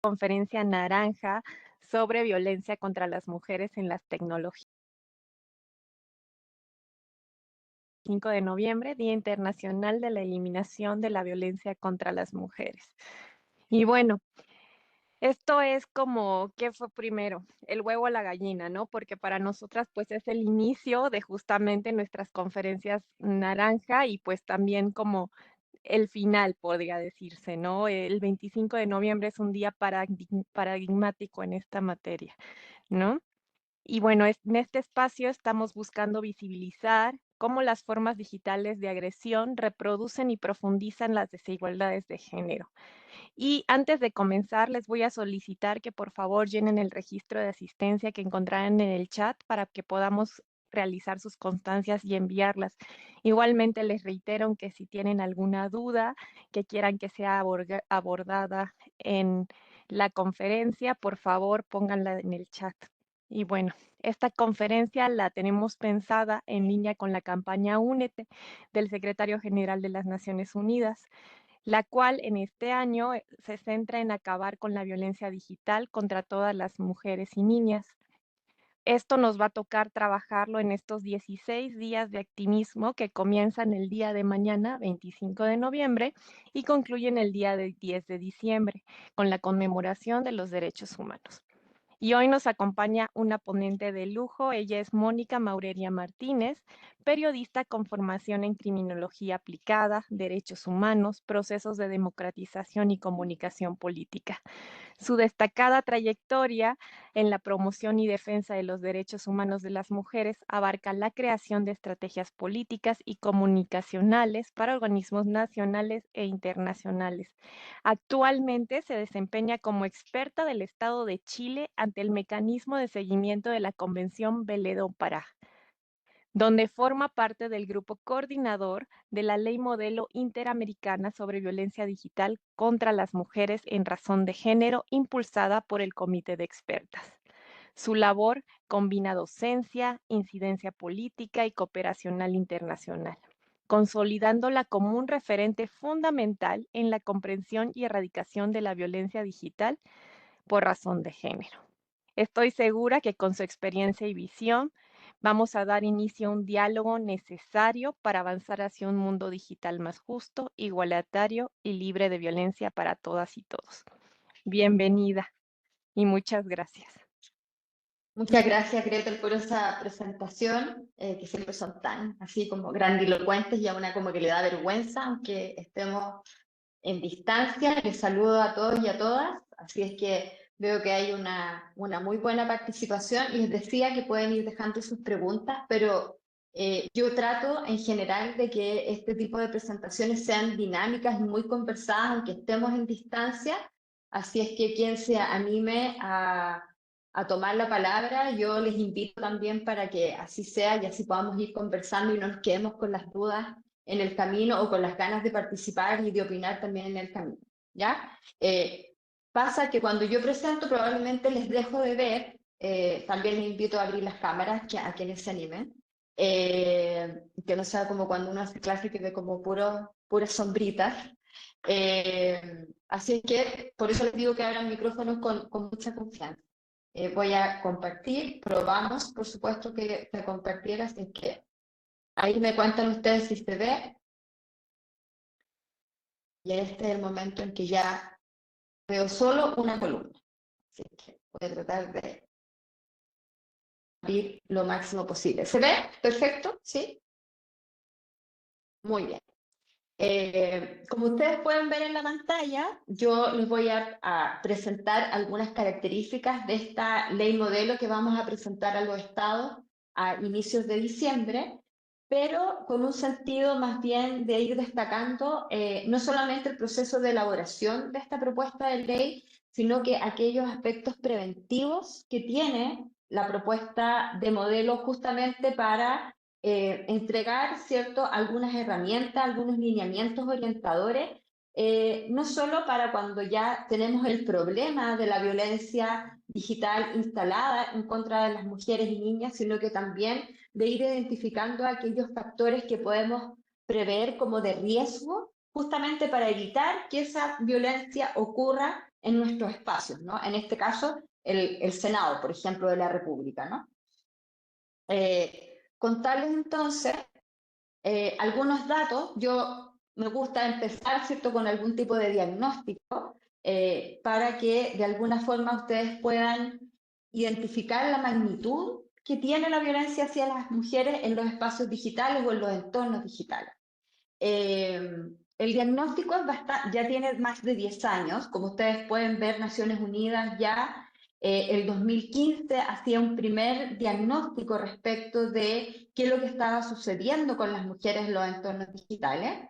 Conferencia naranja sobre violencia contra las mujeres en las tecnologías. 5 de noviembre, Día Internacional de la Eliminación de la Violencia contra las Mujeres. Y bueno, esto es como, ¿qué fue primero? El huevo o la gallina, ¿no? Porque para nosotras, pues, es el inicio de justamente nuestras conferencias naranja y, pues, también como el final, podría decirse, ¿no? El 25 de noviembre es un día paradigmático en esta materia, ¿no? Y bueno, en este espacio estamos buscando visibilizar cómo las formas digitales de agresión reproducen y profundizan las desigualdades de género. Y antes de comenzar, les voy a solicitar que por favor llenen el registro de asistencia que encontrarán en el chat para que podamos realizar sus constancias y enviarlas. Igualmente les reitero que si tienen alguna duda que quieran que sea abordada en la conferencia, por favor pónganla en el chat. Y bueno, esta conferencia la tenemos pensada en línea con la campaña Únete del Secretario General de las Naciones Unidas, la cual en este año se centra en acabar con la violencia digital contra todas las mujeres y niñas. Esto nos va a tocar trabajarlo en estos 16 días de activismo que comienzan el día de mañana, 25 de noviembre, y concluyen el día del 10 de diciembre, con la conmemoración de los derechos humanos. Y hoy nos acompaña una ponente de lujo. Ella es Mónica Maureria Martínez, periodista con formación en criminología aplicada, derechos humanos, procesos de democratización y comunicación política. Su destacada trayectoria en la promoción y defensa de los derechos humanos de las mujeres abarca la creación de estrategias políticas y comunicacionales para organismos nacionales e internacionales. Actualmente se desempeña como experta del Estado de Chile ante el mecanismo de seguimiento de la Convención Belén Pará, donde forma parte del grupo coordinador de la Ley Modelo Interamericana sobre Violencia Digital contra las Mujeres en Razón de Género, impulsada por el Comité de Expertas. Su labor combina docencia, incidencia política y cooperacional internacional, consolidándola como un referente fundamental en la comprensión y erradicación de la violencia digital por razón de género. Estoy segura que con su experiencia y visión vamos a dar inicio a un diálogo necesario para avanzar hacia un mundo digital más justo, igualitario y libre de violencia para todas y todos. Bienvenida y muchas gracias. Muchas gracias, Gretel, por esa presentación, que siempre son tan así como grandilocuentes y a una como que le da vergüenza, aunque estemos en distancia. Les saludo a todos y a todas, así es que veo que hay una muy buena participación y les decía que pueden ir dejando sus preguntas, pero yo trato en general de que este tipo de presentaciones sean dinámicas y muy conversadas, aunque estemos en distancia, así es que quien se anime a tomar la palabra, yo les invito también para que así sea y así podamos ir conversando y no nos quedemos con las dudas en el camino o con las ganas de participar y de opinar también en el camino, ¿ya? Pasa que cuando yo presento probablemente les dejo de ver, también les invito a abrir las cámaras a quienes se animen, que no sea como cuando uno hace clase que ve como puras sombritas. Así que por eso les digo que abran micrófonos con mucha confianza. Voy a compartir, probamos por supuesto que compartir, así que ahí me cuentan ustedes si se ve. Y este es el momento en que ya veo solo una columna. Así que voy a tratar de abrir lo máximo posible. ¿Se ve? ¿Perfecto? ¿Sí? Muy bien. Como ustedes pueden ver en la pantalla, yo les voy a presentar algunas características de esta ley modelo que vamos a presentar a los estados a inicios de diciembre, pero con un sentido más bien de ir destacando no solamente el proceso de elaboración de esta propuesta de ley, sino que aquellos aspectos preventivos que tiene la propuesta de modelo justamente para entregar, ¿cierto?, algunas herramientas, algunos lineamientos orientadores, no solo para cuando ya tenemos el problema de la violencia digital instalada en contra de las mujeres y niñas, sino que también de ir identificando aquellos factores que podemos prever como de riesgo, justamente para evitar que esa violencia ocurra en nuestros espacios, ¿no? En este caso, el Senado, por ejemplo, de la República, ¿no? Contarles entonces algunos datos. Yo me gusta empezar, ¿cierto?, con algún tipo de diagnóstico para que de alguna forma ustedes puedan identificar la magnitud que tiene la violencia hacia las mujeres en los espacios digitales o en los entornos digitales. El diagnóstico es ya tiene más de 10 años. Como ustedes pueden ver, Naciones Unidas ya el 2015 hacía un primer diagnóstico respecto de qué es lo que estaba sucediendo con las mujeres en los entornos digitales.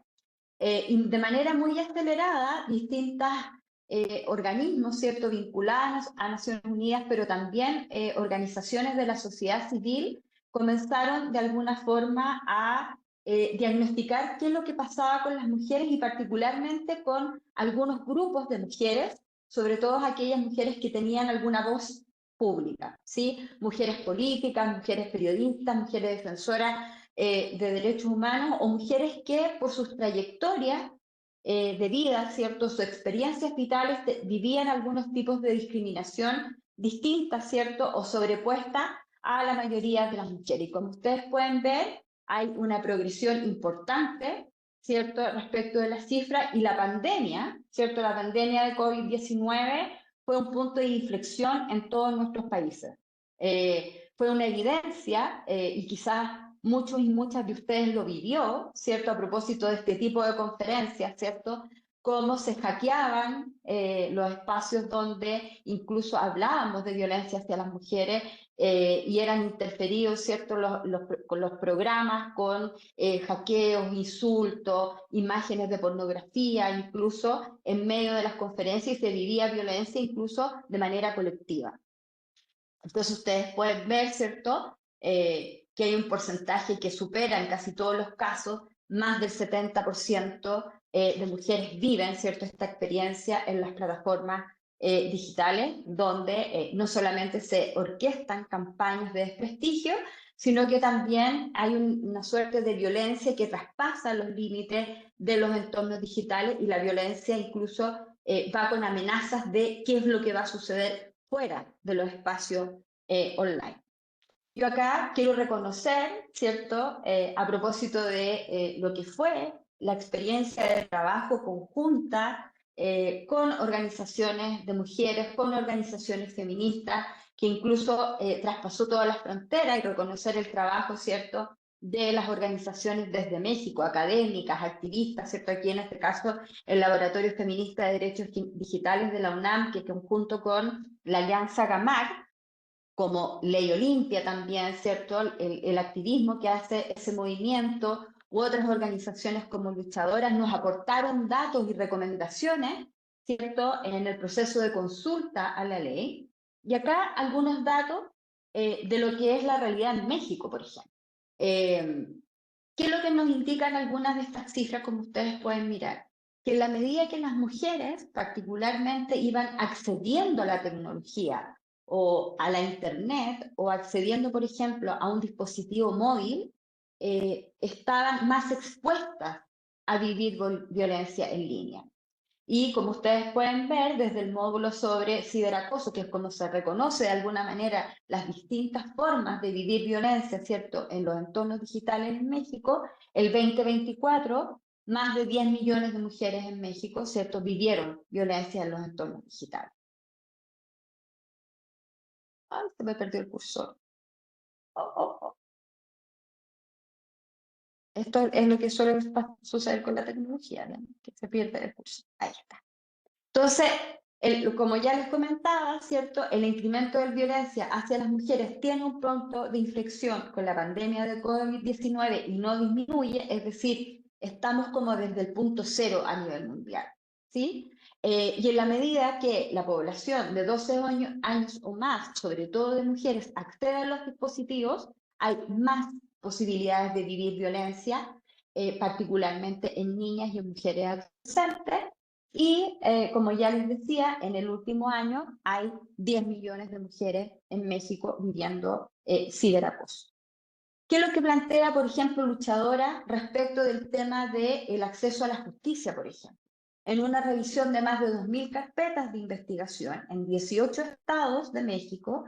Y de manera muy acelerada, distintos organismos, ¿cierto?, vinculados a Naciones Unidas, pero también organizaciones de la sociedad civil, comenzaron de alguna forma a diagnosticar qué es lo que pasaba con las mujeres y particularmente con algunos grupos de mujeres, sobre todo aquellas mujeres que tenían alguna voz pública, ¿sí? Mujeres políticas, mujeres periodistas, mujeres defensoras de derechos humanos, o mujeres que por sus trayectorias de vida, ¿cierto?, sus experiencias vitales, vivían algunos tipos de discriminación distintas, ¿cierto?, o sobrepuesta a la mayoría de las mujeres. Y como ustedes pueden ver, hay una progresión importante, ¿cierto?, respecto de las cifras, y la pandemia, ¿cierto?, la pandemia de COVID-19 fue un punto de inflexión en todos nuestros países. Fue una evidencia, y quizás muchos y muchas de ustedes lo vivió, ¿cierto?, a propósito de este tipo de conferencias, ¿cierto?, cómo se hackeaban los espacios donde incluso hablábamos de violencia hacia las mujeres, y eran interferidos, ¿cierto?, con los programas, con hackeos, insultos, imágenes de pornografía, incluso en medio de las conferencias, y se vivía violencia incluso de manera colectiva. Entonces ustedes pueden ver, ¿cierto?, que hay un porcentaje que supera en casi todos los casos, más del 70% de mujeres viven, ¿cierto?, esta experiencia en las plataformas digitales, donde no solamente se orquestan campañas de desprestigio, sino que también hay una suerte de violencia que traspasa los límites de los entornos digitales, y la violencia incluso va con amenazas de qué es lo que va a suceder fuera de los espacios online. Yo acá quiero reconocer, ¿cierto?, a propósito de lo que fue la experiencia de trabajo conjunta con organizaciones de mujeres, con organizaciones feministas, que incluso traspasó todas las fronteras, y reconocer el trabajo, ¿cierto?, de las organizaciones desde México, académicas, activistas, ¿cierto?, aquí en este caso el Laboratorio Feminista de Derechos Digitales de la UNAM, que junto con la Alianza GAMAR, como Ley Olimpia también, ¿cierto?, el activismo que hace ese movimiento, u otras organizaciones como luchadoras, nos aportaron datos y recomendaciones, ¿cierto?, en el proceso de consulta a la ley. Y acá algunos datos de lo que es la realidad en México, por ejemplo. ¿Qué es lo que nos indican algunas de estas cifras, como ustedes pueden mirar? Que en la medida que las mujeres particularmente iban accediendo a la tecnología, o a la internet, o accediendo, por ejemplo, a un dispositivo móvil, estaban más expuestas a vivir violencia en línea. Y como ustedes pueden ver, desde el módulo sobre ciberacoso, que es como se reconoce de alguna manera las distintas formas de vivir violencia, ¿cierto?, en los entornos digitales en México, el 2024, más de 10 millones de mujeres en México, ¿cierto?, vivieron violencia en los entornos digitales. Ay, se me perdió el cursor. Oh, oh, oh. Esto es lo que suele suceder con la tecnología, ¿no?, que se pierde el cursor. Ahí está. Entonces, como ya les comentaba, ¿cierto?, el incremento de violencia hacia las mujeres tiene un punto de inflexión con la pandemia de COVID-19 y no disminuye, es decir, estamos como desde el punto cero a nivel mundial, ¿sí? Y en la medida que la población de 12 años o más, sobre todo de mujeres, accede a los dispositivos, hay más posibilidades de vivir violencia, particularmente en niñas y en mujeres adolescentes. Y como ya les decía, en el último año hay 10 millones de mujeres en México viviendo ciberacoso. ¿Qué es lo que plantea, por ejemplo, Luchadora respecto del tema del acceso a la justicia, por ejemplo? en una revisión de más de 2.000 carpetas de investigación en 18 estados de México,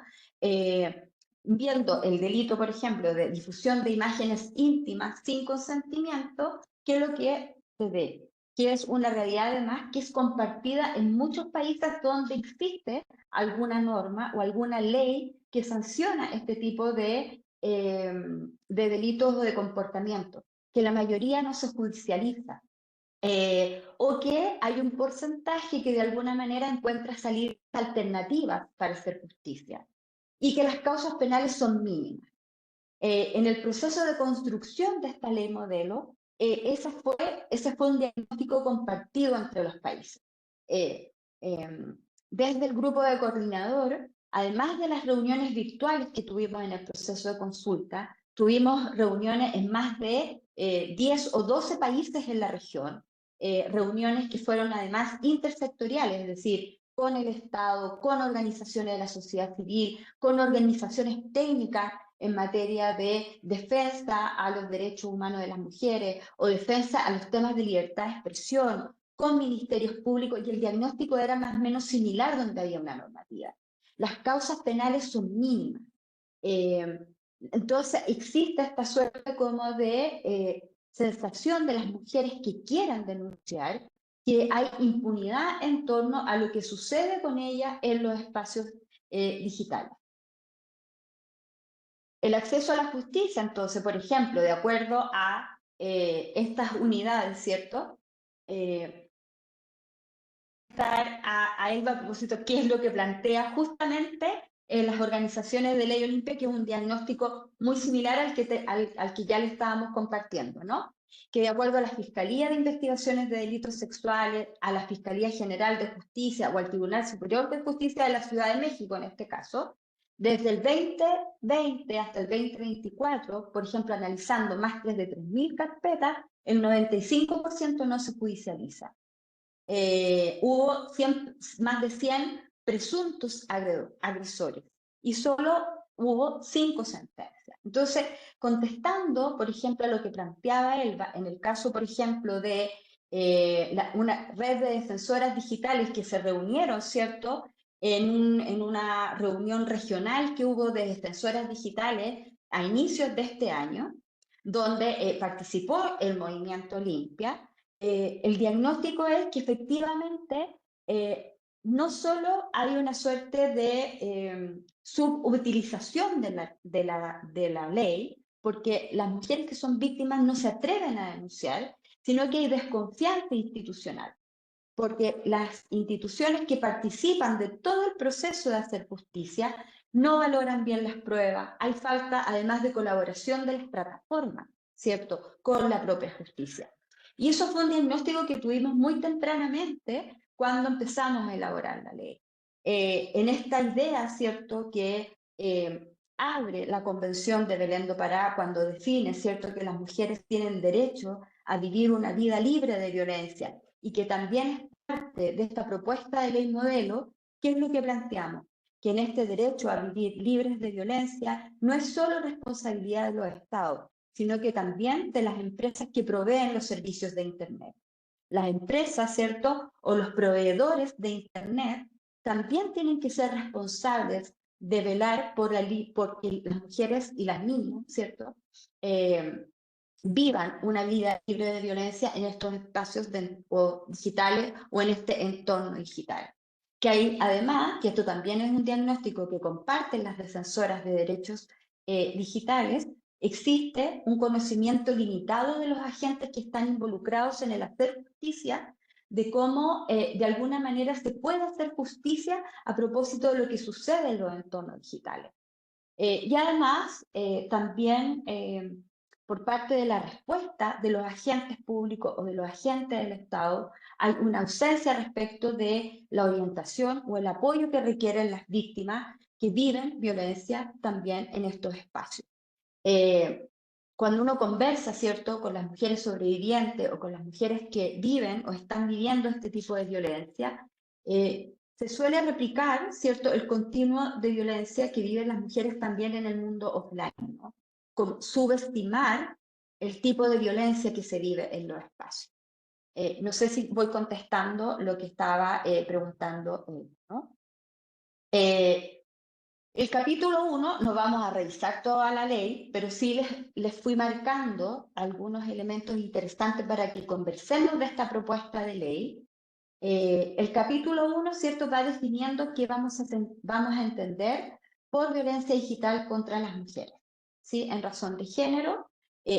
viendo el delito, por ejemplo, de difusión de imágenes íntimas sin consentimiento, que es lo que se ve, que es una realidad además que es compartida en muchos países donde existe alguna norma o alguna ley que sanciona este tipo de delitos o de comportamiento, que la mayoría no se judicializa. O que hay un porcentaje que de alguna manera encuentra salidas alternativas para hacer justicia y que las causas penales son mínimas. En el proceso de construcción de esta ley modelo, ese fue un diagnóstico compartido entre los países. Eh, Desde el grupo de coordinador, además de las reuniones virtuales que tuvimos en el proceso de consulta, tuvimos reuniones en más de 10 o 12 países en la región, reuniones que fueron además intersectoriales, es decir, con el Estado, con organizaciones de la sociedad civil, con organizaciones técnicas en materia de defensa a los derechos humanos de las mujeres o defensa a los temas de libertad de expresión, con ministerios públicos, y el diagnóstico era más o menos similar donde había una normativa. Las causas penales son mínimas. Entonces existe esta suerte como de sensación de las mujeres que quieran denunciar, que hay impunidad en torno a lo que sucede con ellas en los espacios digitales. El acceso a la justicia, entonces, por ejemplo, de acuerdo a estas unidades, ¿cierto? A él a propósito, qué es lo que plantea justamente las organizaciones de Ley Olimpia, que es un diagnóstico muy similar al que ya le estábamos compartiendo, ¿no? Que de acuerdo a la Fiscalía de Investigaciones de Delitos Sexuales, a la Fiscalía General de Justicia o al Tribunal Superior de Justicia de la Ciudad de México, en este caso, desde el 2020 hasta el 2024, por ejemplo, analizando más de 3.000 carpetas, el 95% no se judicializa. Hubo más de 100 presuntos agresores y solo hubo 5 sentencias. Entonces, contestando, por ejemplo, a lo que planteaba Elba, en el caso, por ejemplo, de una red de defensoras digitales que se reunieron, ¿cierto?, en una reunión regional que hubo de defensoras digitales a inicios de este año, donde participó el movimiento Limpia. El diagnóstico es que efectivamente no solo hay una suerte de subutilización de la ley, porque las mujeres que son víctimas no se atreven a denunciar, sino que hay desconfianza institucional, porque las instituciones que participan de todo el proceso de hacer justicia no valoran bien las pruebas, hay falta además de colaboración de las plataformas, ¿cierto?, con la propia justicia. Y eso fue un diagnóstico que tuvimos muy tempranamente cuando empezamos a elaborar la ley. En esta idea, ¿cierto?, que abre la Convención de Belén do Pará cuando define, ¿cierto?, que las mujeres tienen derecho a vivir una vida libre de violencia y que también es parte de esta propuesta de ley modelo. ¿Qué es lo que planteamos? Que en este derecho a vivir libres de violencia no es solo responsabilidad de los estados, sino que también de las empresas que proveen los servicios de Internet. Las empresas, ¿cierto?, o los proveedores de Internet también tienen que ser responsables de velar porque las mujeres y las niñas, ¿cierto?, vivan una vida libre de violencia en estos espacios digitales o en este entorno digital. Que hay, además, que esto también es un diagnóstico que comparten las defensoras de derechos digitales, existe un conocimiento limitado de los agentes que están involucrados en el hacer justicia, de cómo de alguna manera se puede hacer justicia a propósito de lo que sucede en los entornos digitales. Y además, también por parte de la respuesta de los agentes públicos o de los agentes del Estado, hay una ausencia respecto de la orientación o el apoyo que requieren las víctimas que viven violencia también en estos espacios. Cuando uno conversa, ¿cierto?, con las mujeres sobrevivientes o con las mujeres que viven o están viviendo este tipo de violencia, se suele replicar, ¿cierto?, el continuo de violencia que viven las mujeres también en el mundo offline, ¿no? Como subestimar el tipo de violencia que se vive en los espacios. No sé si voy contestando lo que estaba preguntando, ¿no? Eh, el capítulo 1 no vamos a revisar toda la ley, pero sí les fui marcando algunos elementos interesantes para que conversemos de esta propuesta de ley. El capítulo 1, ¿cierto?, va definiendo qué vamos a entender por violencia digital contra las mujeres. ¿Sí? En razón de género,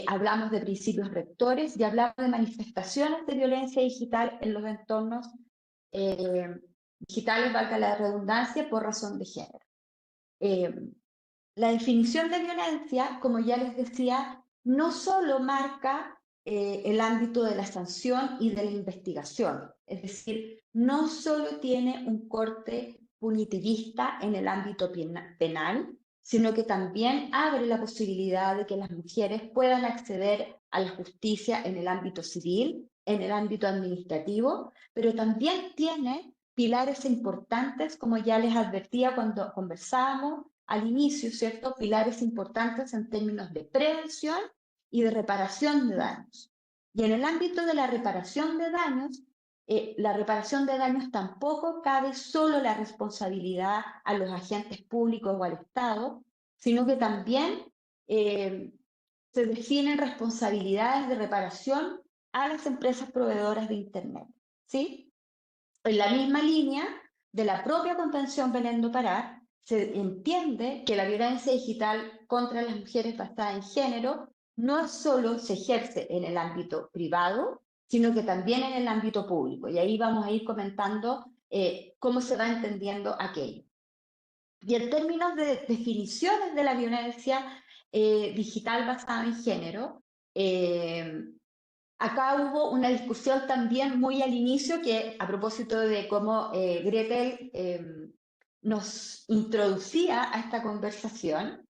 hablamos de principios rectores y hablamos de manifestaciones de violencia digital en los entornos eh, digitales, valga la redundancia, por razón de género. Eh, la definición de violencia, como ya les decía, no solo marca el ámbito de la sanción y de la investigación, es decir, no solo tiene un corte punitivista en el ámbito penal, sino que también abre la posibilidad de que las mujeres puedan acceder a la justicia en el ámbito civil, en el ámbito administrativo, pero también tiene pilares importantes, como ya les advertía cuando conversábamos al inicio, ¿cierto? Pilares importantes en términos de prevención y de reparación de daños. Y en el ámbito de la reparación de daños tampoco cabe solo la responsabilidad a los agentes públicos o al Estado, sino que también se definen responsabilidades de reparación a las empresas proveedoras de Internet, ¿sí? En la misma línea de la propia Convención Belén do Pará, se entiende que la violencia digital contra las mujeres basada en género no solo se ejerce en el ámbito privado, sino que también en el ámbito público. Y ahí vamos a ir comentando cómo se va entendiendo aquello. Y en términos de definiciones de la violencia digital basada en género, acá hubo una discusión también muy al inicio que a propósito de cómo Gretel nos introducía a esta conversación,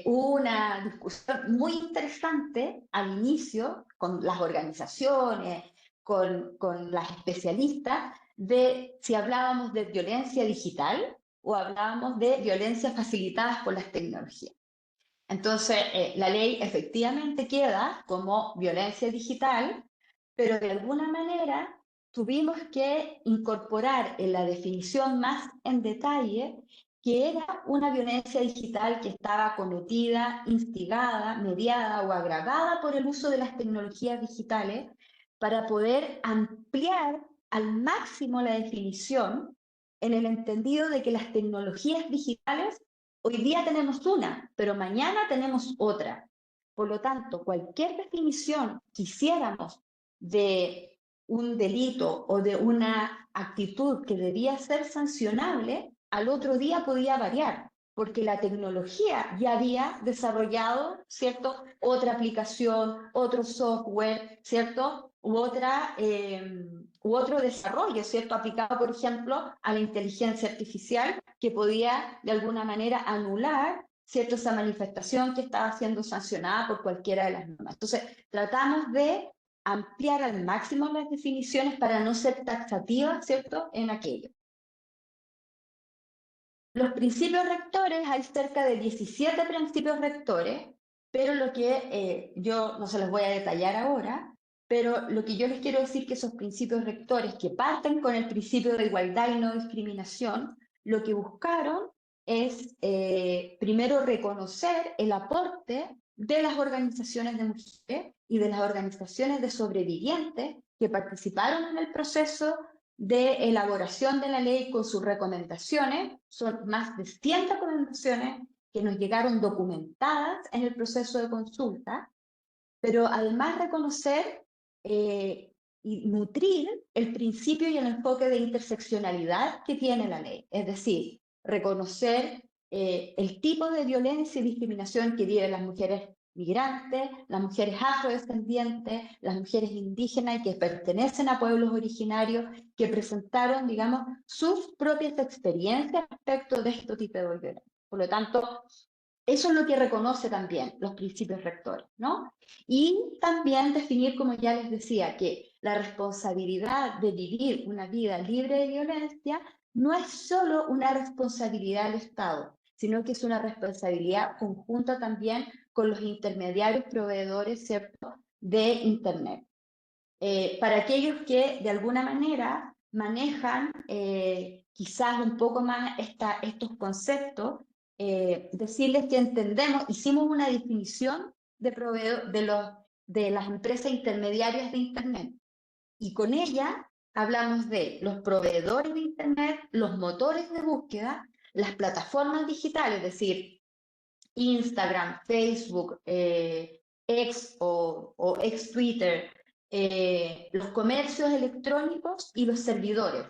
hubo una discusión muy interesante al inicio con las organizaciones, con las especialistas, de si hablábamos de violencia digital o hablábamos de violencia facilitadas por las tecnologías. Entonces, la ley efectivamente queda como violencia digital, pero de alguna manera tuvimos que incorporar en la definición más en detalle que era una violencia digital que estaba cometida, instigada, mediada o agravada por el uso de las tecnologías digitales para poder ampliar al máximo la definición en el entendido de que las tecnologías digitales hoy día tenemos una, pero mañana tenemos otra. Por lo tanto, cualquier definición que hiciéramos de un delito o de una actitud que debía ser sancionable, al otro día podía variar, porque la tecnología ya había desarrollado, ¿cierto?, otra aplicación, otro software, ¿cierto?, u otro desarrollo, ¿cierto?, aplicado, por ejemplo, a la inteligencia artificial, que podía, de alguna manera, anular, ¿cierto?, esa manifestación que estaba siendo sancionada por cualquiera de las normas. Entonces, tratamos de ampliar al máximo las definiciones para no ser taxativas, ¿cierto?, en aquello. Los principios rectores, hay cerca de 17 principios rectores, pero lo que yo no se los voy a detallar ahora, pero lo que yo les quiero decir que esos principios rectores que parten con el principio de igualdad y no discriminación, lo que buscaron es primero reconocer el aporte de las organizaciones de mujeres y de las organizaciones de sobrevivientes que participaron en el proceso de elaboración de la ley con sus recomendaciones. Son más de 100 recomendaciones que nos llegaron documentadas en el proceso de consulta, pero además reconocer y nutrir el principio y el enfoque de interseccionalidad que tiene la ley. Es decir, reconocer el tipo de violencia y discriminación que viven las mujeres migrantes, las mujeres afrodescendientes, las mujeres indígenas y que pertenecen a pueblos originarios que presentaron, digamos, sus propias experiencias respecto de este tipo de violencia. Por lo tanto, eso es lo que reconoce también los principios rectores, ¿no? Y también definir, como ya les decía, que la responsabilidad de vivir una vida libre de violencia no es solo una responsabilidad del Estado, sino que es una responsabilidad conjunta también con los intermediarios proveedores, ¿cierto?, de Internet. Para aquellos que de alguna manera manejan quizás un poco más estos conceptos, decirles que entendemos, hicimos una definición de las empresas intermediarias de Internet y con ella hablamos de los proveedores de Internet, los motores de búsqueda, las plataformas digitales, es decir, Instagram, Facebook, ex o ex Twitter, los comercios electrónicos y los servidores,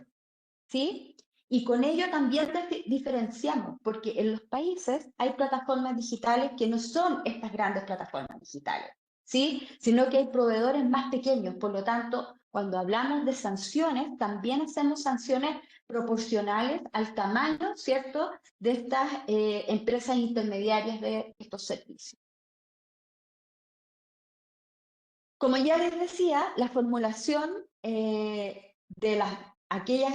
¿sí? Y con ello también diferenciamos, porque en los países hay plataformas digitales que no son estas grandes plataformas digitales, ¿sí? Sino que hay proveedores más pequeños. Por lo tanto, cuando hablamos de sanciones, también hacemos sanciones proporcionales al tamaño, ¿cierto?, de estas empresas intermediarias de estos servicios. Como ya les decía, la formulación de aquellas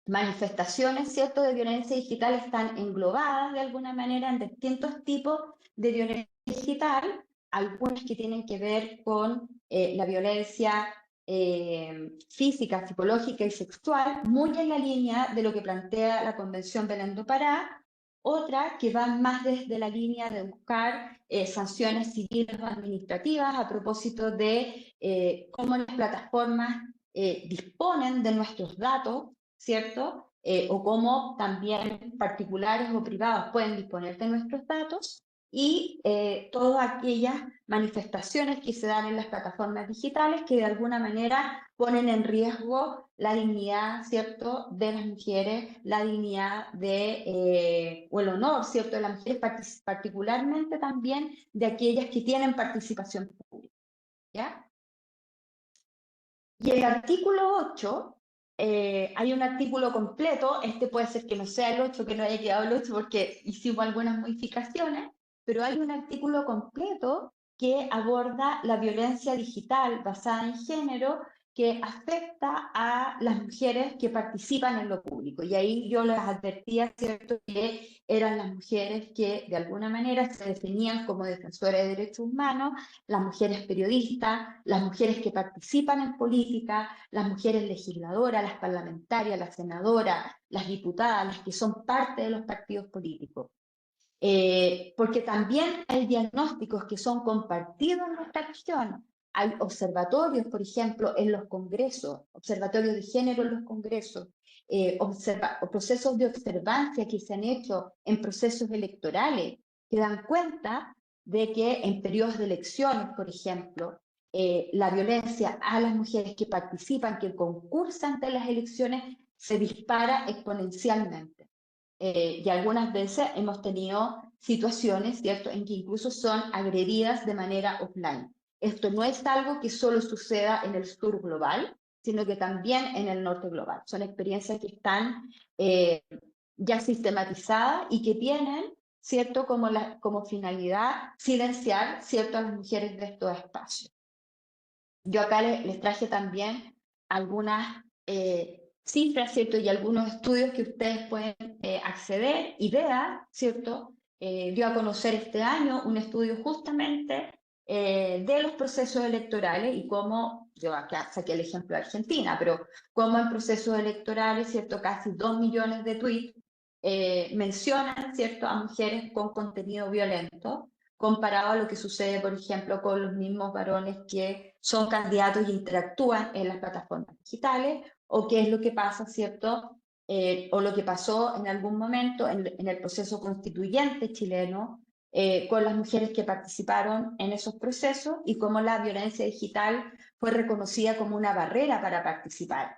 manifestaciones, ¿cierto?, de violencia digital están englobadas de alguna manera en distintos tipos de violencia digital, algunas que tienen que ver con la violencia física, psicológica y sexual, muy en la línea de lo que plantea la Convención Belén do Pará, otra que va más desde la línea de buscar sanciones civiles o administrativas a propósito de cómo las plataformas disponen de nuestros datos, ¿cierto? O cómo también particulares o privados pueden disponer de nuestros datos y todas aquellas manifestaciones que se dan en las plataformas digitales que de alguna manera ponen en riesgo la dignidad, ¿cierto?, de las mujeres, la dignidad o el honor, ¿cierto?, de las mujeres, particularmente también de aquellas que tienen participación pública, ¿ya? Y el artículo 8, hay un artículo completo, este puede ser que no sea el 8, que no haya quedado el 8 porque hicimos algunas modificaciones, pero hay un artículo completo que aborda la violencia digital basada en género que afecta a las mujeres que participan en lo público. Y ahí yo les advertía, ¿cierto?, que eran las mujeres que de alguna manera se definían como defensoras de derechos humanos, las mujeres periodistas, las mujeres que participan en política, las mujeres legisladoras, las parlamentarias, las senadoras, las diputadas, las que son parte de los partidos políticos. Porque también hay diagnósticos que son compartidos en nuestra región. Hay observatorios, por ejemplo, en los congresos, observatorios de género en los congresos, o procesos de observancia que se han hecho en procesos electorales, que dan cuenta de que en periodos de elecciones, por ejemplo, la violencia a las mujeres que participan, que concursan en las elecciones, se dispara exponencialmente. Y algunas veces hemos tenido situaciones, ¿cierto?, en que incluso son agredidas de manera offline. Esto no es algo que solo suceda en el sur global, sino que también en el norte global. Son experiencias que están ya sistematizadas y que tienen, ¿cierto?, como finalidad silenciar, ¿cierto?, a las mujeres de estos espacios. Yo acá les traje también algunas cifras, ¿cierto? Y algunos estudios que ustedes pueden acceder y ver, ¿cierto? Dio a conocer este año un estudio justamente de los procesos electorales y cómo, yo acá saqué el ejemplo de Argentina, pero cómo en procesos electorales, ¿cierto? Casi 2 millones de tweets mencionan, ¿cierto?, a mujeres con contenido violento comparado a lo que sucede, por ejemplo, con los mismos varones que son candidatos y interactúan en las plataformas digitales, o qué es lo que pasa, ¿cierto? O lo que pasó en algún momento en el proceso constituyente chileno con las mujeres que participaron en esos procesos y cómo la violencia digital fue reconocida como una barrera para participar.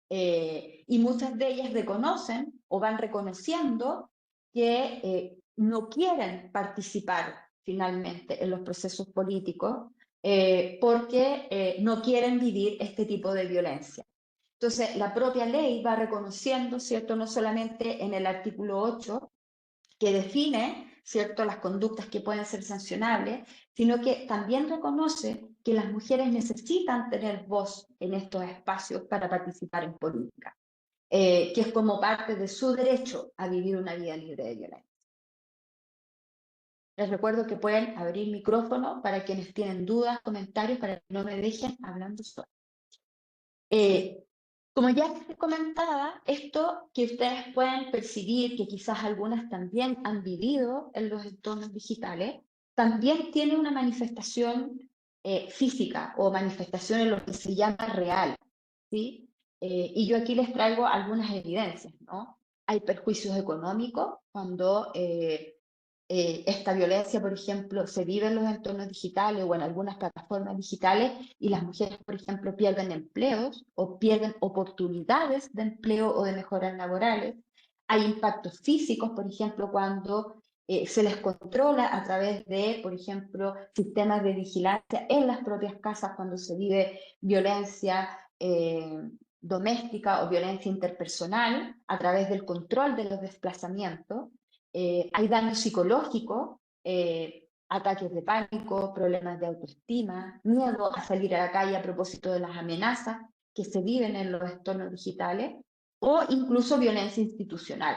Y muchas de ellas reconocen o van reconociendo que no quieren participar finalmente en los procesos políticos porque no quieren vivir este tipo de violencia. Entonces, la propia ley va reconociendo, ¿cierto?, no solamente en el artículo 8, que define, ¿cierto?, las conductas que pueden ser sancionables, sino que también reconoce que las mujeres necesitan tener voz en estos espacios para participar en política, que es como parte de su derecho a vivir una vida libre de violencia. Les recuerdo que pueden abrir micrófono para quienes tienen dudas, comentarios, para que no me dejen hablando sola. Como ya les comentaba, esto que ustedes pueden percibir, que quizás algunas también han vivido en los entornos digitales, también tiene una manifestación física o manifestación en lo que se llama real, ¿sí? Y yo aquí les traigo algunas evidencias, ¿no? Hay perjuicios económicos cuando esta violencia, por ejemplo, se vive en los entornos digitales o en algunas plataformas digitales y las mujeres, por ejemplo, pierden empleos o pierden oportunidades de empleo o de mejoras laborales. Hay impactos físicos, por ejemplo, cuando se les controla a través de, por ejemplo, sistemas de vigilancia en las propias casas cuando se vive violencia doméstica o violencia interpersonal a través del control de los desplazamientos. Hay daño psicológico, ataques de pánico, problemas de autoestima, miedo a salir a la calle a propósito de las amenazas que se viven en los entornos digitales o incluso violencia institucional.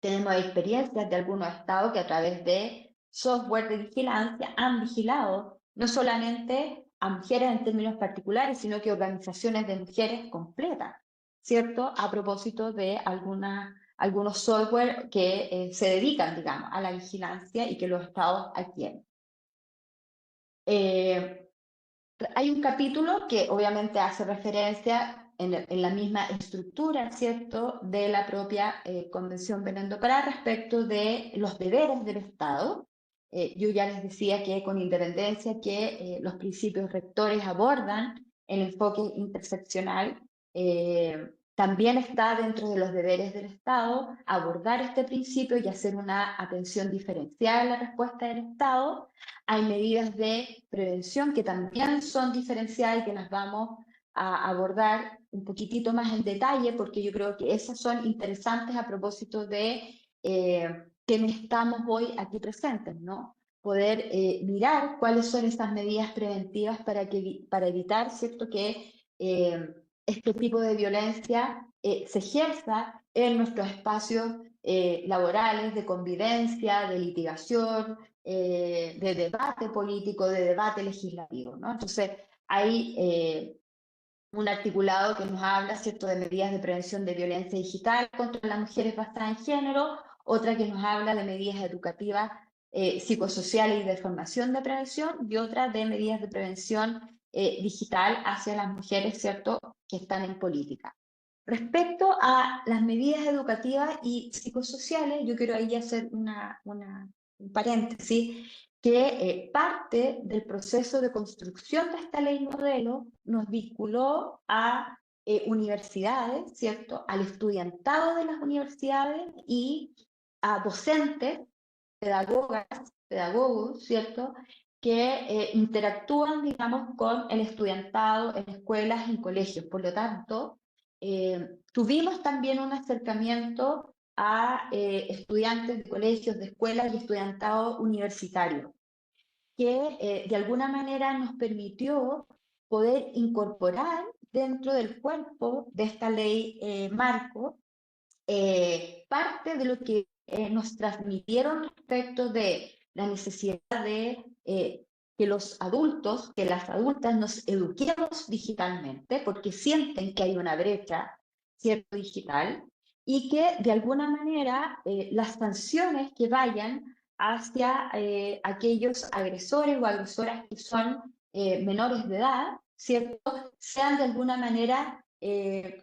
Tenemos experiencias de algunos estados que a través de software de vigilancia han vigilado no solamente a mujeres en términos particulares, sino que organizaciones de mujeres completas, ¿cierto? A propósito de algunos software que se dedican, digamos, a la vigilancia y que los estados adquieren. Hay un capítulo que obviamente hace referencia en la misma estructura, ¿cierto?, de la propia Convención Belén do Pará respecto de los deberes del Estado. Yo ya les decía que con independencia que los principios rectores abordan el enfoque interseccional, también está dentro de los deberes del Estado abordar este principio y hacer una atención diferenciada en la respuesta del Estado. Hay medidas de prevención que también son diferenciadas y que las vamos a abordar un poquitito más en detalle porque yo creo que esas son interesantes a propósito de quienes estamos hoy aquí presentes, ¿no? Poder mirar cuáles son esas medidas preventivas para evitar, ¿cierto?, que este tipo de violencia se ejerza en nuestros espacios laborales, de convivencia, de litigación, de debate político, de debate legislativo, ¿no? Entonces, hay un articulado que nos habla, ¿cierto?, de medidas de prevención de violencia digital contra las mujeres basadas en género, otra que nos habla de medidas educativas, psicosociales y de formación de prevención, y otra de medidas de prevención digital hacia las mujeres, ¿cierto?, que están en política. Respecto a las medidas educativas y psicosociales, yo quiero ahí hacer un paréntesis, que parte del proceso de construcción de esta ley modelo nos vinculó a universidades, ¿cierto?, al estudiantado de las universidades y a docentes, pedagogas, pedagogos, ¿cierto?, que interactúan, digamos, con el estudiantado en escuelas, en colegios. Por lo tanto, tuvimos también un acercamiento a estudiantes de colegios, de escuelas y estudiantado universitario, que de alguna manera nos permitió poder incorporar dentro del cuerpo de esta ley marco parte de lo que nos transmitieron respecto de la necesidad de que los adultos, que las adultas nos eduquemos digitalmente, porque sienten que hay una brecha, ¿cierto?, digital, y que de alguna manera las sanciones que vayan hacia aquellos agresores o agresoras que son menores de edad, ¿cierto?, sean de alguna manera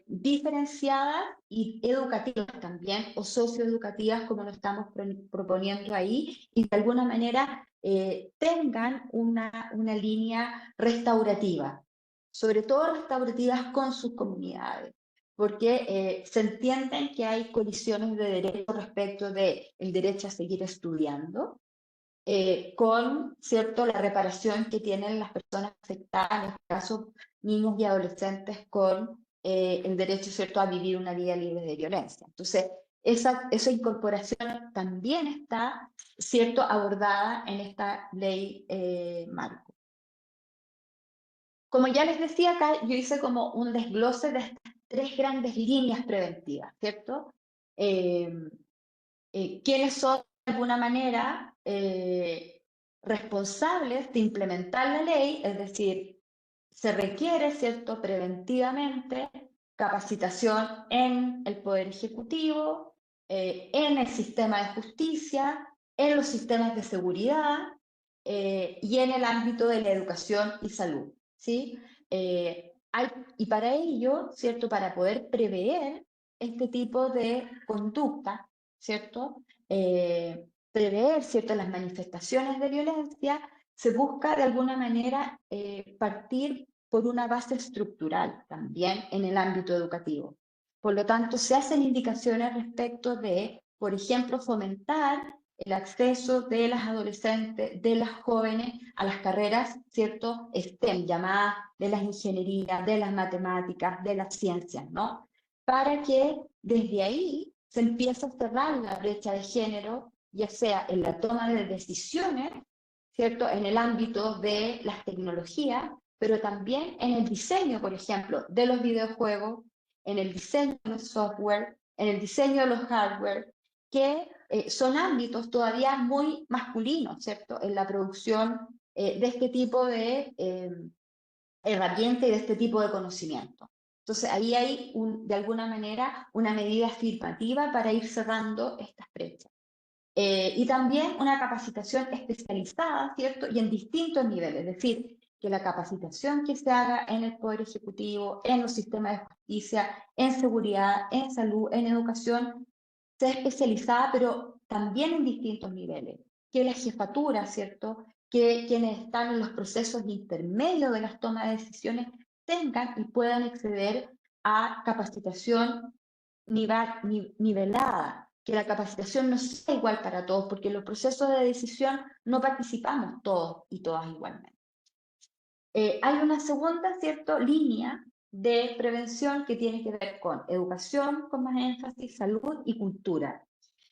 diferenciadas y educativas también, o socioeducativas, como lo estamos proponiendo ahí, y de alguna manera tengan una línea restaurativa, sobre todo restaurativas con sus comunidades, porque se entienden que hay colisiones de derechos respecto del derecho a seguir estudiando, con, ¿cierto?, la reparación que tienen las personas afectadas, en este caso niños y adolescentes, con el derecho, ¿cierto?, a vivir una vida libre de violencia. Entonces, esa incorporación también está, ¿cierto?, abordada en esta ley marco. Como ya les decía acá, yo hice como un desglose de estas tres grandes líneas preventivas, ¿cierto? ¿Quiénes son de alguna manera responsables de implementar la ley, es decir, se requiere, ¿cierto?, preventivamente capacitación en el Poder Ejecutivo, en el sistema de justicia, en los sistemas de seguridad y en el ámbito de la educación y salud, ¿sí? Y para ello, ¿cierto?, para poder prever este tipo de conducta, ¿cierto?, prever, ¿cierto?, las manifestaciones de violencia, se busca de alguna manera partir por una base estructural también en el ámbito educativo. Por lo tanto, se hacen indicaciones respecto de, por ejemplo, fomentar el acceso de las adolescentes, de las jóvenes a las carreras, ¿cierto?, STEM, llamadas de las ingenierías, de las matemáticas, de las ciencias, ¿no? Para que desde ahí se empiece a cerrar la brecha de género, ya sea en la toma de decisiones, ¿cierto?, en el ámbito de las tecnologías, pero también en el diseño, por ejemplo, de los videojuegos, en el diseño de los software, en el diseño de los hardware, que son ámbitos todavía muy masculinos, ¿cierto?, en la producción de este tipo de herramientas y de este tipo de conocimiento. Entonces, ahí hay, de alguna manera, una medida afirmativa para ir cerrando estas brechas. Y también una capacitación especializada, ¿cierto? Y en distintos niveles, es decir, que la capacitación que se haga en el Poder Ejecutivo, en los sistemas de justicia, en seguridad, en salud, en educación, sea especializada, pero también en distintos niveles. Que la jefatura, ¿cierto?, que quienes están en los procesos intermedios de las tomas de decisiones tengan y puedan acceder a capacitación nivelada, que la capacitación no sea igual para todos, porque en los procesos de decisión no participamos todos y todas igualmente. Hay una segunda, ¿cierto?, línea de prevención que tiene que ver con educación, con más énfasis, salud y cultura.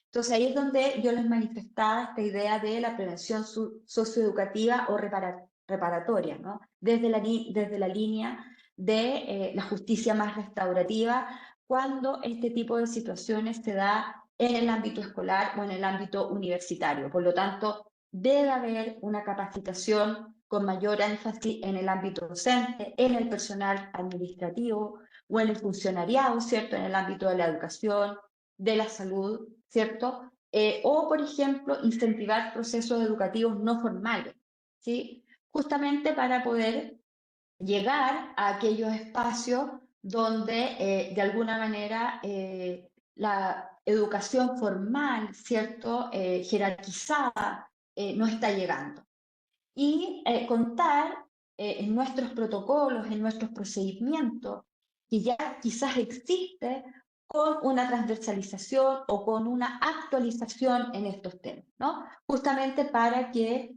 Entonces ahí es donde yo les manifestaba esta idea de la prevención socioeducativa o reparatoria, ¿no? Desde la línea de la justicia más restaurativa, cuando este tipo de situaciones se da en el ámbito escolar o en el ámbito universitario. Por lo tanto, debe haber una capacitación con mayor énfasis en el ámbito docente, en el personal administrativo o en el funcionariado, ¿cierto?, en el ámbito de la educación, de la salud, ¿cierto? O, por ejemplo, incentivar procesos educativos no formales, ¿sí? Justamente para poder llegar a aquellos espacios donde, de alguna manera, la educación formal, ¿cierto?, jerarquizada, no está llegando. Y contar en nuestros protocolos, en nuestros procedimientos, que ya quizás existe con una transversalización o con una actualización en estos temas, ¿no? Justamente para que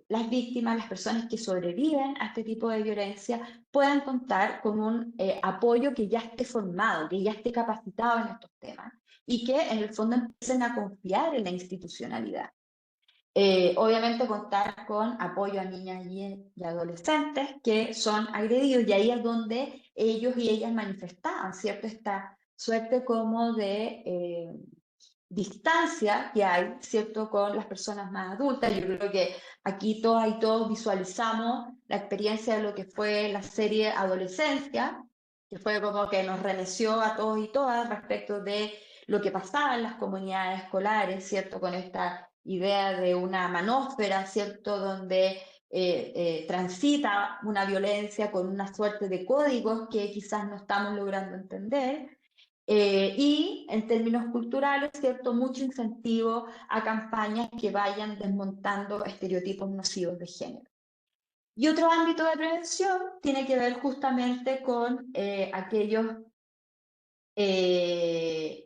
las víctimas, las personas que sobreviven a este tipo de violencia, puedan contar con un apoyo que ya esté formado, que ya esté capacitado en estos temas y que en el fondo empiecen a confiar en la institucionalidad. Obviamente contar con apoyo a niñas y adolescentes que son agredidos, y ahí es donde ellos y ellas manifestaban, ¿cierto?, esta suerte como de distancia que hay, ¿cierto?, con las personas más adultas. Yo creo que aquí todas y todos visualizamos la experiencia de lo que fue la serie Adolescencia, que fue como que nos remeció a todos y todas respecto de lo que pasaba en las comunidades escolares, ¿cierto?, con esta idea de una manósfera, ¿cierto?, donde transita una violencia con una suerte de códigos que quizás no estamos logrando entender. Y en términos culturales, ¿cierto?, mucho incentivo a campañas que vayan desmontando estereotipos nocivos de género. Y otro ámbito de prevención tiene que ver justamente con aquellos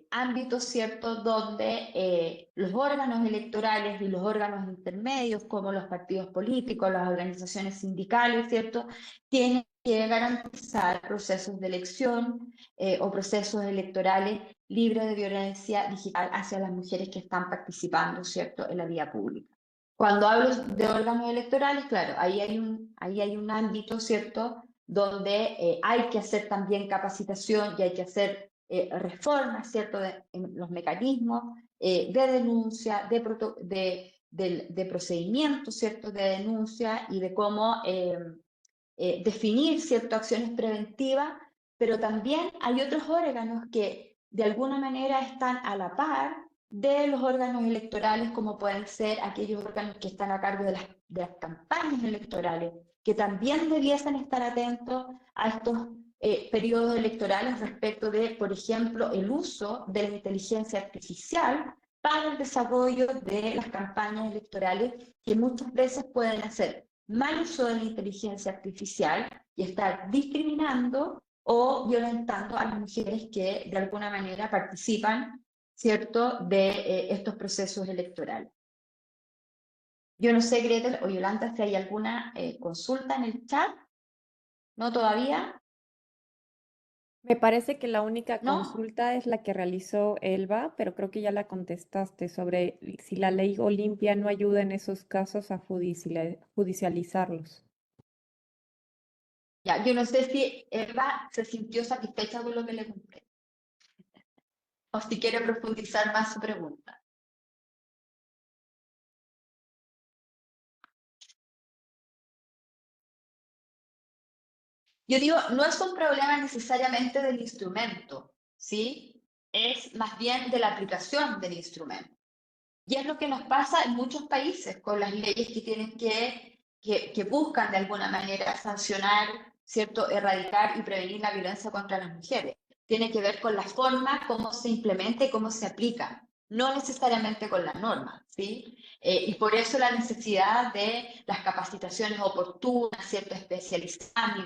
ámbitos, ¿cierto?, donde los órganos electorales y los órganos intermedios, como los partidos políticos, las organizaciones sindicales, ¿cierto?, tienen que garantizar procesos de elección o procesos electorales libres de violencia digital hacia las mujeres que están participando, ¿cierto?, en la vía pública. Cuando hablo de órganos electorales, claro, ahí hay un ámbito, ¿cierto?, donde hay que hacer también capacitación y hay que hacer reformas, ¿cierto?, en los mecanismos de denuncia, de procedimiento, ¿cierto?, de denuncia y de cómo definir ciertas acciones preventivas, pero también hay otros órganos que de alguna manera están a la par de los órganos electorales, como pueden ser aquellos órganos que están a cargo de las campañas electorales, que también debiesen estar atentos a estos periodos electorales respecto de, por ejemplo, el uso de la inteligencia artificial para el desarrollo de las campañas electorales, que muchas veces pueden hacer mal uso de la inteligencia artificial y estar discriminando o violentando a las mujeres que de alguna manera participan, ¿cierto?, de estos procesos electorales. Yo no sé, Gretel o Yolanda, si hay alguna consulta en el chat. ¿No todavía? Me parece que la única ¿No? consulta es la que realizó Elba, pero creo que ya la contestaste sobre si la ley Olimpia no ayuda en esos casos a judicializarlos. Ya, yo no sé si Eva se sintió satisfecha con lo que le conté o si quiere profundizar más su pregunta. Yo digo, no es un problema necesariamente del instrumento, ¿sí? Es más bien de la aplicación del instrumento. Y es lo que nos pasa en muchos países con las leyes que tienen que buscan de alguna manera sancionar, ¿cierto? Erradicar y prevenir la violencia contra las mujeres. Tiene que ver con la forma, cómo se implementa y cómo se aplica, no necesariamente con la norma, ¿sí? Y por eso la necesidad de las capacitaciones oportunas, ¿cierto? Especializadas,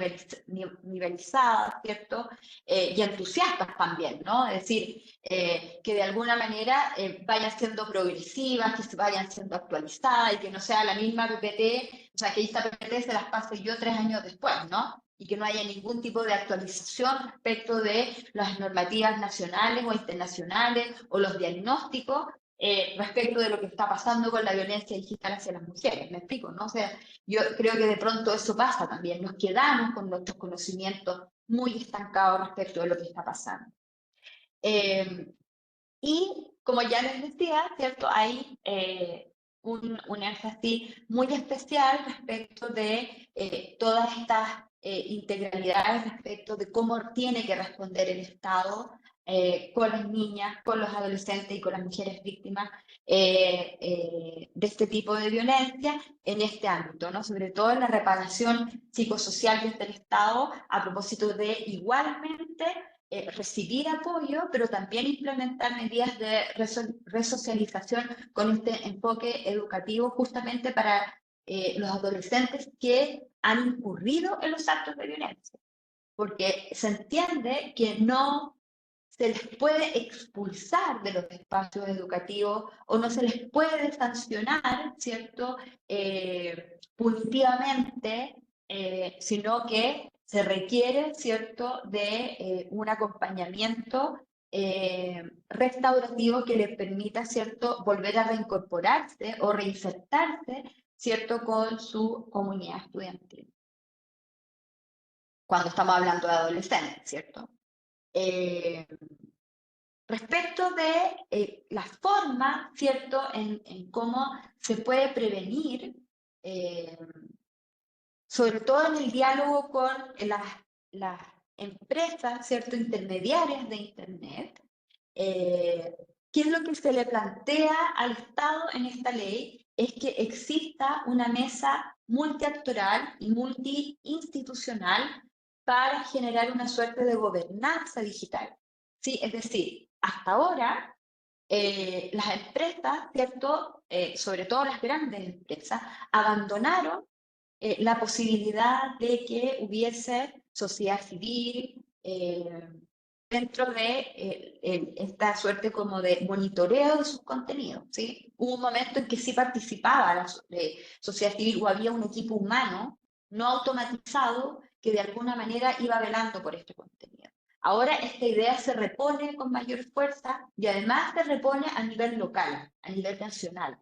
nivelizadas, ¿cierto? Y entusiastas también, ¿no? Es decir, que de alguna manera vayan siendo progresivas, que se vayan siendo actualizadas y que no sea la misma PPT, o sea, que esta PPT se las pase yo 3 años después, ¿no? Y que no haya ningún tipo de actualización respecto de las normativas nacionales o internacionales o los diagnósticos respecto de lo que está pasando con la violencia digital hacia las mujeres. ¿Me explico? ¿No? O sea, yo creo que de pronto eso pasa también. Nos quedamos con nuestros conocimientos muy estancados respecto de lo que está pasando. Y como ya les decía, ¿cierto? Hay un énfasis muy especial respecto de todas estas integralidades respecto de cómo tiene que responder el Estado con las niñas, con los adolescentes y con las mujeres víctimas de este tipo de violencia en este ámbito, ¿no? Sobre todo en la reparación psicosocial desde el Estado a propósito de igualmente recibir apoyo, pero también implementar medidas de resocialización con este enfoque educativo justamente para los adolescentes que han incurrido en los actos de violencia. Porque se entiende que no se les puede expulsar de los espacios educativos o no se les puede sancionar, ¿cierto? Punitivamente, sino que se requiere, ¿cierto?, de un acompañamiento restaurativo que les permita, ¿cierto?, volver a reincorporarse o reinsertarse, ¿cierto?, con su comunidad estudiantil. Cuando estamos hablando de adolescentes, ¿cierto? Respecto de la forma, ¿cierto?, en cómo se puede prevenir, eh, sobre todo en el diálogo con las empresas, ¿cierto?, intermediarias de Internet, ¿qué es lo que se le plantea al Estado en esta ley? Es que exista una mesa multiactoral y multiinstitucional para generar una suerte de gobernanza digital. ¿Sí? Es decir, hasta ahora las empresas, ¿cierto? Sobre todo las grandes empresas, abandonaron la posibilidad de que hubiese sociedad civil dentro de esta suerte como de monitoreo de sus contenidos, ¿sí? Hubo un momento en que sí participaba la sociedad civil o había un equipo humano no automatizado que de alguna manera iba velando por este contenido. Ahora esta idea se repone con mayor fuerza y además se repone a nivel local, a nivel nacional.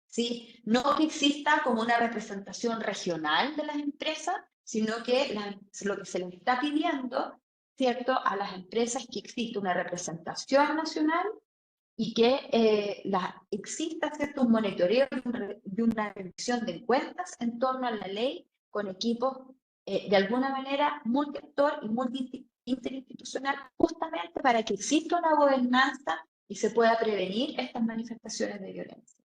¿Sí? No que exista como una representación regional de las empresas, sino que lo que se les está pidiendo ¿cierto?, a las empresas que existe una representación nacional y que exista, ¿cierto?, un monitoreo de una revisión de cuentas en torno a la ley con equipos de alguna manera multiactor y interinstitucional, justamente para que exista una gobernanza y se pueda prevenir estas manifestaciones de violencia.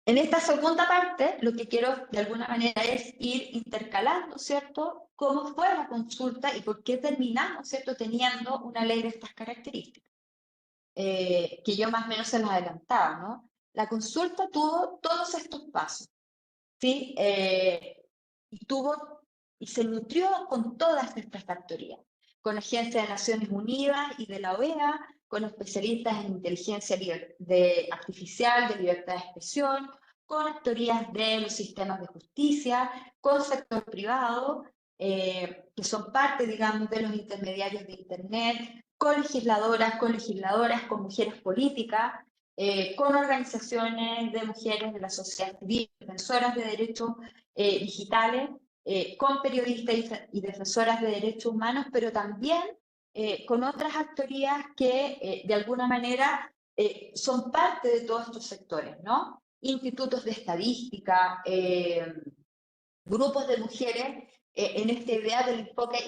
En esta segunda parte, lo que quiero de alguna manera es ir intercalando, ¿cierto?, cómo fue la consulta y por qué terminamos, ¿cierto?, teniendo una ley de estas características, que yo más o menos se los adelantaba, ¿no? La consulta tuvo todos estos pasos, ¿sí? Y se nutrió con todas estas factorías, con agencias de Naciones Unidas y de la OEA, con especialistas en inteligencia artificial, de libertad de expresión, con actorías de los sistemas de justicia, con sector privado, que son parte, digamos, de los intermediarios de Internet, con legisladores, con mujeres políticas, con organizaciones de mujeres de la sociedad civil, defensoras de derechos digitales, con periodistas y defensoras de derechos humanos, pero también con otras actorías que de alguna manera son parte de todos estos sectores, ¿no? Institutos de estadística, grupos de mujeres en esta idea del enfoque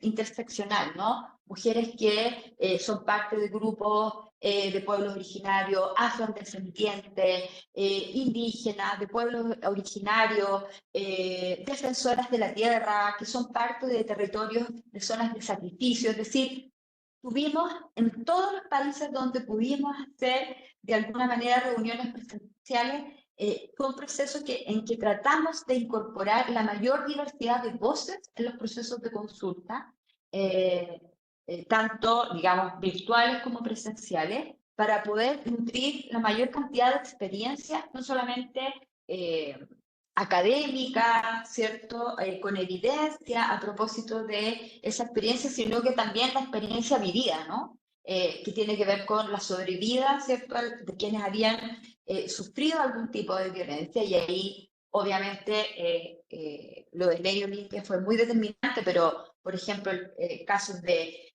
interseccional, ¿no? Mujeres que son parte de grupos de pueblos originarios, afrodescendientes, indígenas, de pueblos originarios, defensoras de la tierra, que son parte de territorios, de zonas de sacrificio, es decir, tuvimos en todos los países donde pudimos hacer de alguna manera reuniones presenciales, fue un proceso en que tratamos de incorporar la mayor diversidad de voces en los procesos de consulta, tanto, digamos, virtuales como presenciales, para poder nutrir la mayor cantidad de experiencias, no solamente académica, ¿cierto?, con evidencia a propósito de esa experiencia, sino que también la experiencia vivida, ¿no? Que tiene que ver con la sobrevida, ¿cierto?, de quienes habían sufrido algún tipo de violencia, y ahí obviamente lo de Ley Olimpia fue muy determinante, pero por ejemplo casos de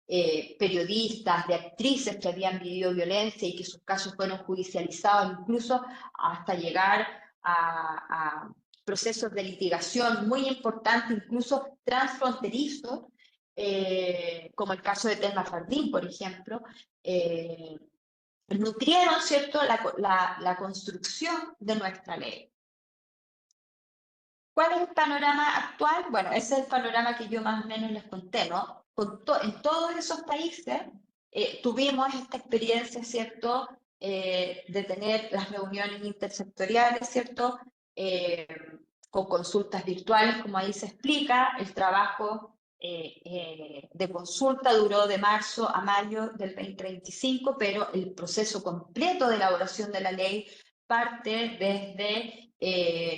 periodistas, de actrices que habían vivido violencia y que sus casos fueron judicializados incluso hasta llegar a procesos de litigación muy importantes, incluso transfronterizos, como el caso de Telma Fardín, por ejemplo, nutrieron, ¿cierto?, la construcción de nuestra ley. ¿Cuál es el panorama actual? Bueno, ese es el panorama que yo más o menos les conté, ¿no? En todos esos países tuvimos esta experiencia, ¿cierto?, de tener las reuniones intersectoriales, ¿cierto?, con consultas virtuales, como ahí se explica. El trabajo de consulta duró de marzo a mayo del 2025, pero el proceso completo de elaboración de la ley parte desde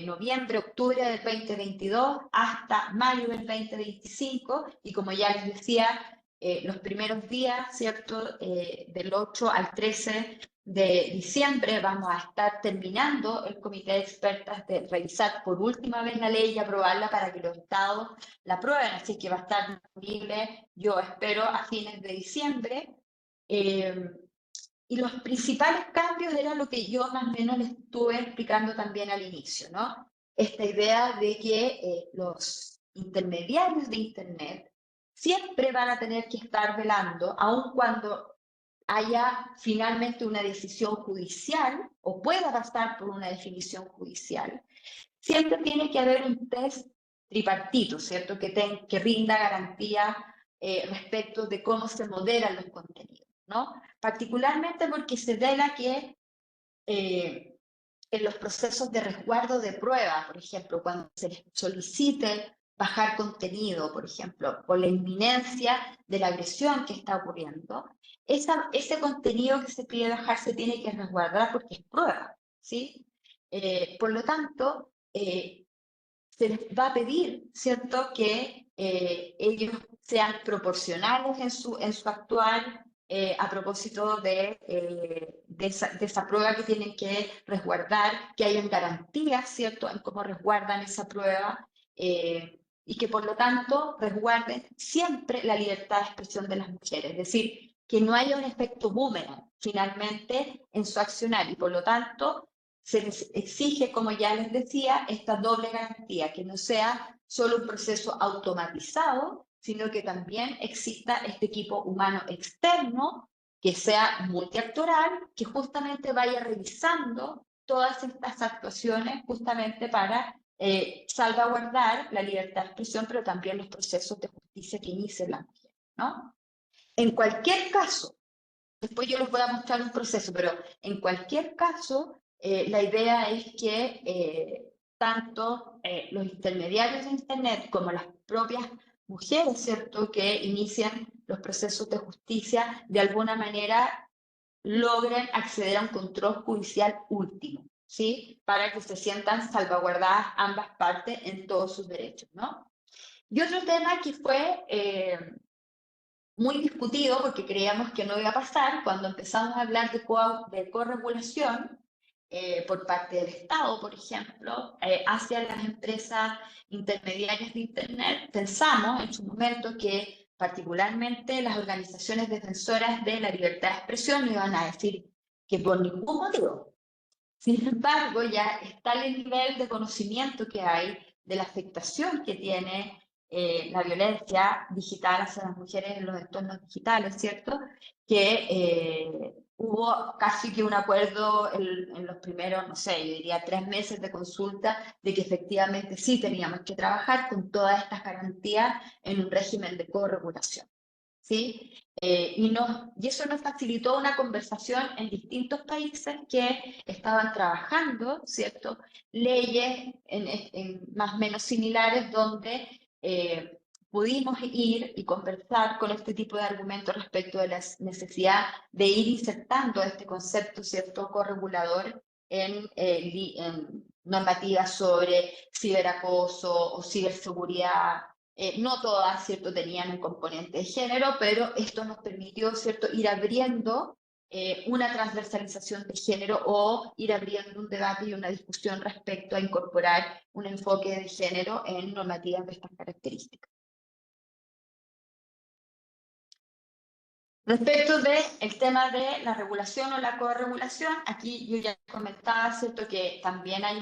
noviembre, octubre del 2022 hasta mayo del 2025, y como ya les decía, los primeros días, ¿cierto?, del 8 al 13 de diciembre vamos a estar terminando el comité de expertas de revisar por última vez la ley y aprobarla para que los estados la aprueben, así que va a estar disponible, yo espero, a fines de diciembre. Y los principales cambios era lo que yo más o menos les estuve explicando también al inicio, ¿no? Esta idea de que los intermediarios de Internet siempre van a tener que estar velando, aun cuando haya finalmente una decisión judicial o pueda pasar por una definición judicial, siempre tiene que haber un test tripartito, ¿cierto?, que rinda garantía respecto de cómo se moderan los contenidos, ¿no? Particularmente porque se vela que en los procesos de resguardo de prueba, por ejemplo, cuando se les solicite bajar contenido, por ejemplo, por la inminencia de la agresión que está ocurriendo, ese contenido que se pide bajar se tiene que resguardar porque es prueba, ¿sí? Por lo tanto, se les va a pedir, ¿cierto?, que ellos sean proporcionales en su actuar a propósito de esa prueba que tienen que resguardar, que hayan garantías, ¿cierto?, en cómo resguardan esa prueba, y que por lo tanto resguarden siempre la libertad de expresión de las mujeres, es decir, que no haya un efecto boomerang finalmente en su accionar y por lo tanto se les exige, como ya les decía, esta doble garantía, que no sea solo un proceso automatizado, sino que también exista este equipo humano externo que sea multiactoral, que justamente vaya revisando todas estas actuaciones justamente para salvaguardar la libertad de expresión, pero también los procesos de justicia que inicien las mujeres, ¿no? En cualquier caso, después yo les voy a mostrar un proceso, pero en cualquier caso, la idea es que tanto los intermediarios de Internet como las propias mujeres, ¿cierto?, que inician los procesos de justicia, de alguna manera logren acceder a un control judicial último, ¿sí? Para que se sientan salvaguardadas ambas partes en todos sus derechos, ¿no? Y otro tema que fue muy discutido porque creíamos que no iba a pasar cuando empezamos a hablar de corregulación por parte del Estado, por ejemplo, hacia las empresas intermediarias de Internet. Pensamos en su momento que particularmente las organizaciones defensoras de la libertad de expresión no iban a decir que por ningún motivo. Sin embargo, ya está el nivel de conocimiento que hay de la afectación que tiene la violencia digital hacia las mujeres en los entornos digitales, ¿cierto? Que hubo casi que un acuerdo en los primeros, no sé, yo diría 3 meses de consulta, de que efectivamente sí teníamos que trabajar con todas estas garantías en un régimen de corregulación, ¿sí? Y eso nos facilitó una conversación en distintos países que estaban trabajando, ¿cierto?, leyes más o menos similares donde pudimos ir y conversar con este tipo de argumentos respecto de la necesidad de ir insertando este concepto, ¿cierto?, corregulador en normativas sobre ciberacoso o ciberseguridad. No todas, ¿cierto?, tenían un componente de género, pero esto nos permitió, ¿cierto?, ir abriendo una transversalización de género o ir abriendo un debate y una discusión respecto a incorporar un enfoque de género en normativas de estas características. Respecto del tema de la regulación o la corregulación, aquí yo ya comentaba, ¿cierto?, que también hay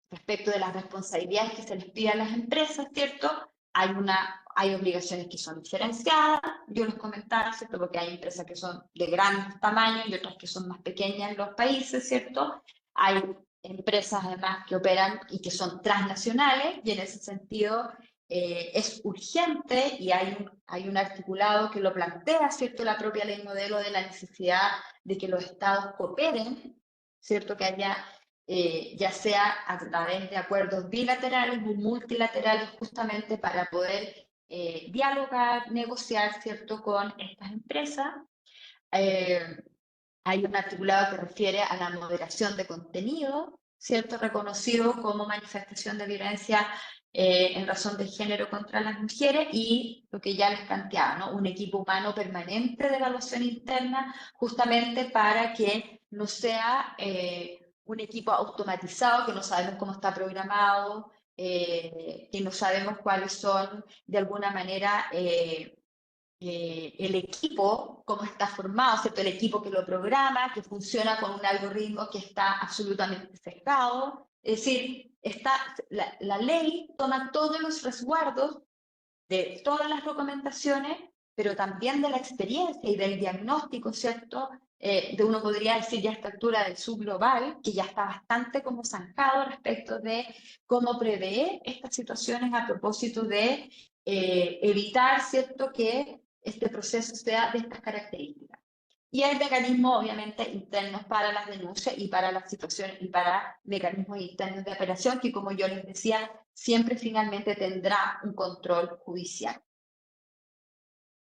respecto de las responsabilidades que se les pide a las empresas, ¿cierto? Hay obligaciones que son diferenciadas, yo les comentaba, ¿cierto?, porque hay empresas que son de gran tamaño y otras que son más pequeñas en los países, ¿cierto? Hay empresas además que operan y que son transnacionales y en ese sentido es urgente y hay un articulado que lo plantea, ¿cierto?, la propia ley modelo de la necesidad de que los estados cooperen, ¿cierto?, que haya, ya sea a través de acuerdos bilaterales o multilaterales, justamente para poder dialogar, negociar, ¿cierto?, con estas empresas. Hay un articulado que refiere a la moderación de contenido, ¿cierto?, reconocido como manifestación de violencia en razón de género contra las mujeres y lo que ya les planteaba, ¿no?, un equipo humano permanente de evaluación interna, justamente para que no sea un equipo automatizado, que no sabemos cómo está programado, que no sabemos cuáles son, de alguna manera, el equipo, cómo está formado, ¿cierto?, el equipo que lo programa, que funciona con un algoritmo que está absolutamente sesgado. Es decir, la ley toma todos los resguardos de todas las recomendaciones, pero también de la experiencia y del diagnóstico, ¿cierto?, de uno podría decir ya a esta altura del subglobal, que ya está bastante como zanjado respecto de cómo prever estas situaciones a propósito de evitar, ¿cierto?, que este proceso sea de estas características. Y hay mecanismos, obviamente, internos para las denuncias y para las situaciones y para mecanismos internos de operación que, como yo les decía, siempre finalmente tendrá un control judicial.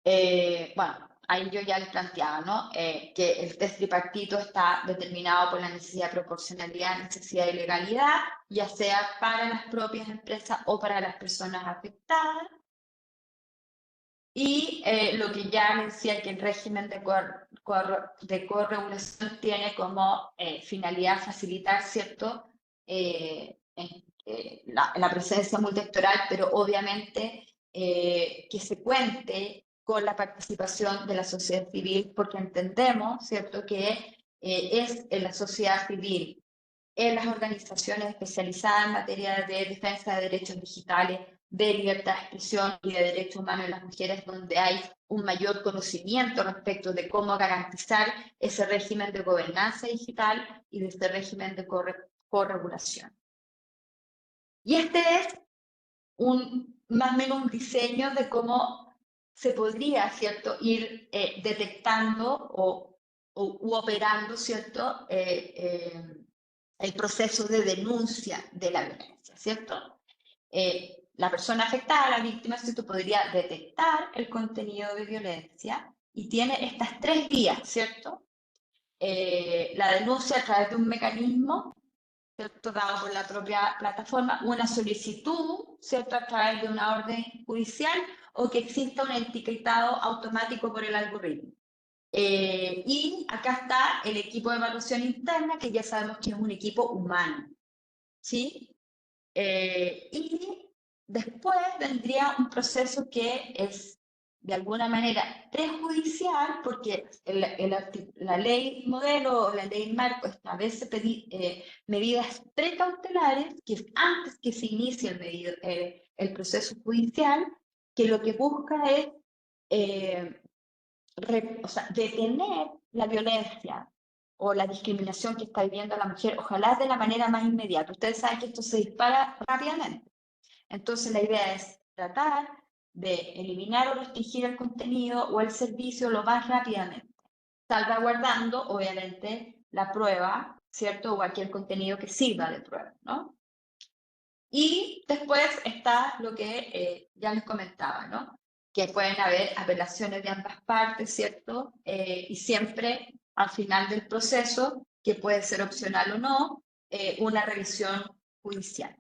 Bueno, ahí yo ya les planteaba, ¿no?, que el test tripartito está determinado por la necesidad de proporcionalidad, necesidad de legalidad, ya sea para las propias empresas o para las personas afectadas. Y lo que ya les decía, que el régimen de corregulación tiene como finalidad facilitar, ¿cierto?, la presencia multiactoral, pero obviamente que se cuente con la participación de la sociedad civil, porque entendemos, ¿cierto?, que es en la sociedad civil, en las organizaciones especializadas en materia de defensa de derechos digitales, de libertad de expresión y de derechos humanos de las mujeres, donde hay un mayor conocimiento respecto de cómo garantizar ese régimen de gobernanza digital y de ese régimen de corregulación. Y este es más o menos un diseño de cómo se podría, ¿cierto?, ir detectando u operando, ¿cierto?, el proceso de denuncia de la violencia, ¿cierto? La persona afectada, la víctima, ¿cierto?, podría detectar el contenido de violencia y tiene estas 3 vías, ¿cierto? La denuncia a través de un mecanismo, ¿cierto?, dado por la propia plataforma, una solicitud, ¿cierto?, a través de una orden judicial, o que exista un etiquetado automático por el algoritmo. Y acá está el equipo de evaluación interna, que ya sabemos que es un equipo humano, ¿sí? Y después vendría un proceso que es, de alguna manera, prejudicial, porque la ley modelo o la ley marco establece medidas precautelares, que es antes que se inicie el proceso judicial, que lo que busca es o sea, detener la violencia o la discriminación que está viviendo la mujer, ojalá de la manera más inmediata. Ustedes saben que esto se dispara rápidamente. Entonces la idea es tratar de eliminar o restringir el contenido o el servicio lo más rápidamente, salvaguardando, obviamente, la prueba, ¿cierto? O cualquier contenido que sirva de prueba, ¿no? Y después está lo que ya les comentaba, ¿no?, que pueden haber apelaciones de ambas partes, ¿cierto? Y siempre al final del proceso, que puede ser opcional o no, una revisión judicial.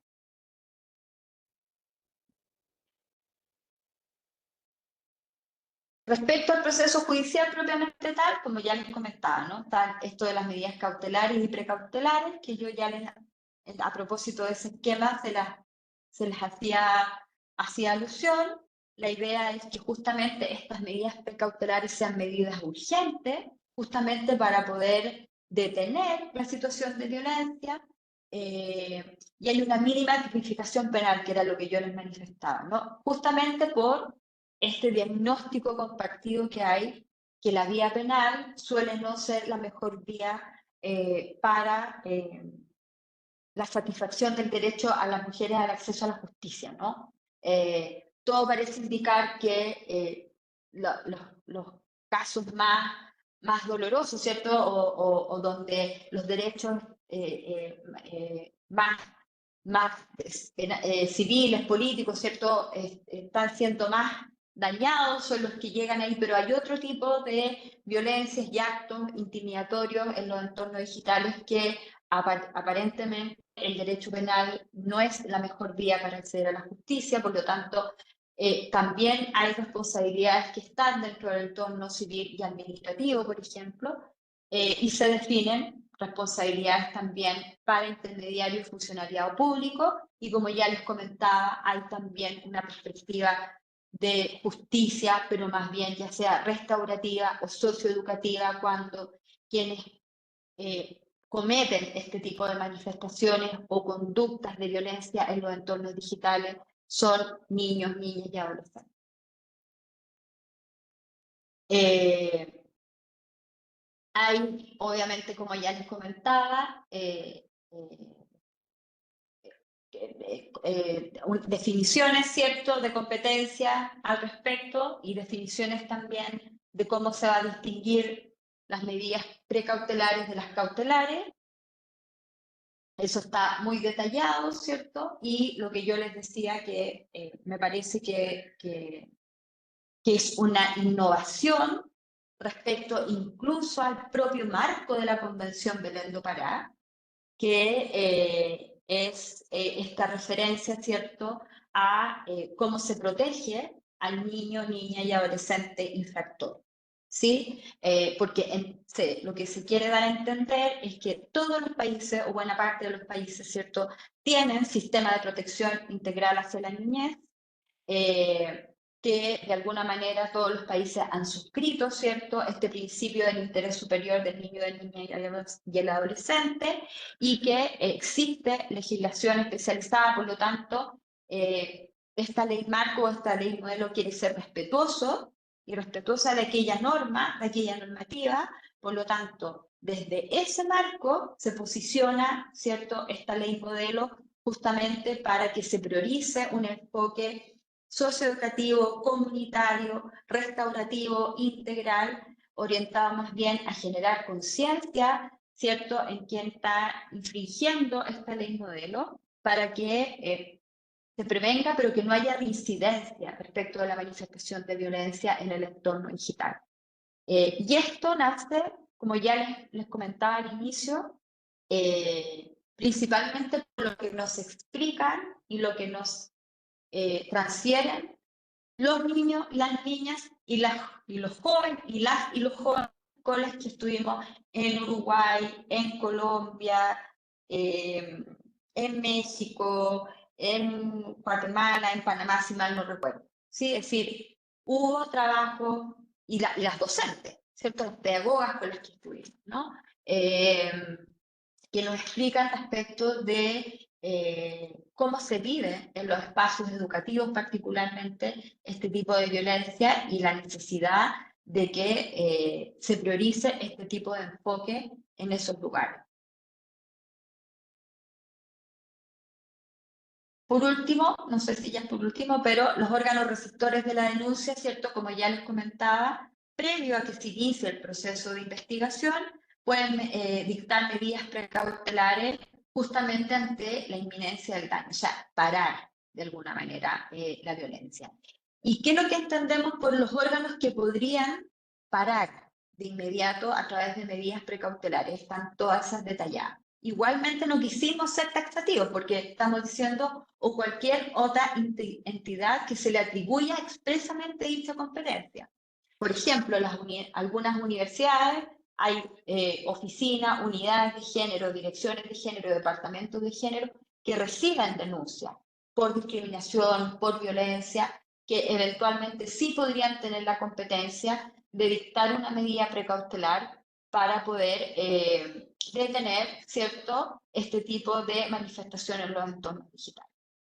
Respecto al proceso judicial propiamente tal, como ya les comentaba, ¿no?, está esto de las medidas cautelares y precautelares, que yo ya a propósito de ese esquema se les hacía alusión. La idea es que justamente estas medidas precautelares sean medidas urgentes, justamente para poder detener la situación de violencia, y hay una mínima tipificación penal, que era lo que yo les manifestaba, ¿no?, justamente por este diagnóstico compartido que hay, que la vía penal suele no ser la mejor vía para la satisfacción del derecho a las mujeres al acceso a la justicia, ¿no? Todo parece indicar que los casos más dolorosos, ¿cierto?, o donde los derechos más civiles, políticos, ¿cierto?, están siendo más dañados, son los que llegan ahí, pero hay otro tipo de violencias y actos intimidatorios en los entornos digitales que aparentemente el derecho penal no es la mejor vía para acceder a la justicia, por lo tanto, también hay responsabilidades que están dentro del entorno civil y administrativo, por ejemplo, y se definen responsabilidades también para intermediarios y funcionariado público, y como ya les comentaba, hay también una perspectiva de justicia, pero más bien ya sea restaurativa o socioeducativa, cuando quienes cometen este tipo de manifestaciones o conductas de violencia en los entornos digitales son niños, niñas y adolescentes. Hay, obviamente, como ya les comentaba, definiciones, ¿cierto?, de competencia al respecto, y definiciones también de cómo se va a distinguir las medidas precautelares de las cautelares. Eso está muy detallado, ¿cierto? Y lo que yo les decía, que me parece que es una innovación respecto incluso al propio marco de la Convención Belén do Pará, que es esta referencia, ¿cierto?, a cómo se protege al niño, niña y adolescente infractor, ¿sí? porque lo que se quiere dar a entender es que todos los países, o buena parte de los países, ¿cierto?, tienen sistema de protección integral hacia la niñez, que de alguna manera todos los países han suscrito, ¿cierto?, este principio del interés superior del niño, de la niña y el adolescente, y que existe legislación especializada, por lo tanto, esta ley marco, esta ley modelo quiere ser respetuoso y respetuosa de aquella norma, de aquella normativa, por lo tanto, desde ese marco se posiciona, ¿cierto?, esta ley modelo justamente para que se priorice un enfoque socioeducativo, comunitario, restaurativo, integral, orientado más bien a generar conciencia, ¿cierto?, en quien está infringiendo esta ley modelo, para que se prevenga, pero que no haya reincidencia respecto de la manifestación de violencia en el entorno digital. Y esto nace, como ya les comentaba al inicio, principalmente por lo que nos explican y lo que nos transfieren los niños, las niñas y los jóvenes y los jóvenes con los que estuvimos en Uruguay, en Colombia, en México, en Guatemala, en Panamá, si mal no recuerdo. ¿Sí? Es decir, hubo trabajo y las docentes, ¿cierto? Las pedagogas con las que estuvimos, ¿no? Que nos explican respecto de cómo se vive en los espacios educativos, particularmente este tipo de violencia y la necesidad de que se priorice este tipo de enfoque en esos lugares. Por último, no sé si ya es por último, pero los órganos receptores de la denuncia, ¿cierto? Como ya les comentaba, previo a que se inicie el proceso de investigación, pueden dictar medidas precautelares justamente ante la inminencia del daño, o sea, parar de alguna manera la violencia. ¿Y qué es lo que entendemos por los órganos que podrían parar de inmediato a través de medidas precautelares? Están todas esas detalladas. Igualmente no quisimos ser taxativos porque estamos diciendo o cualquier otra entidad que se le atribuya expresamente dicha competencia. Por ejemplo, algunas universidades hay oficinas, unidades de género, direcciones de género, departamentos de género que reciben denuncias por discriminación, por violencia, que eventualmente sí podrían tener la competencia de dictar una medida precautelar para poder detener, ¿cierto?, este tipo de manifestaciones en los entornos digitales.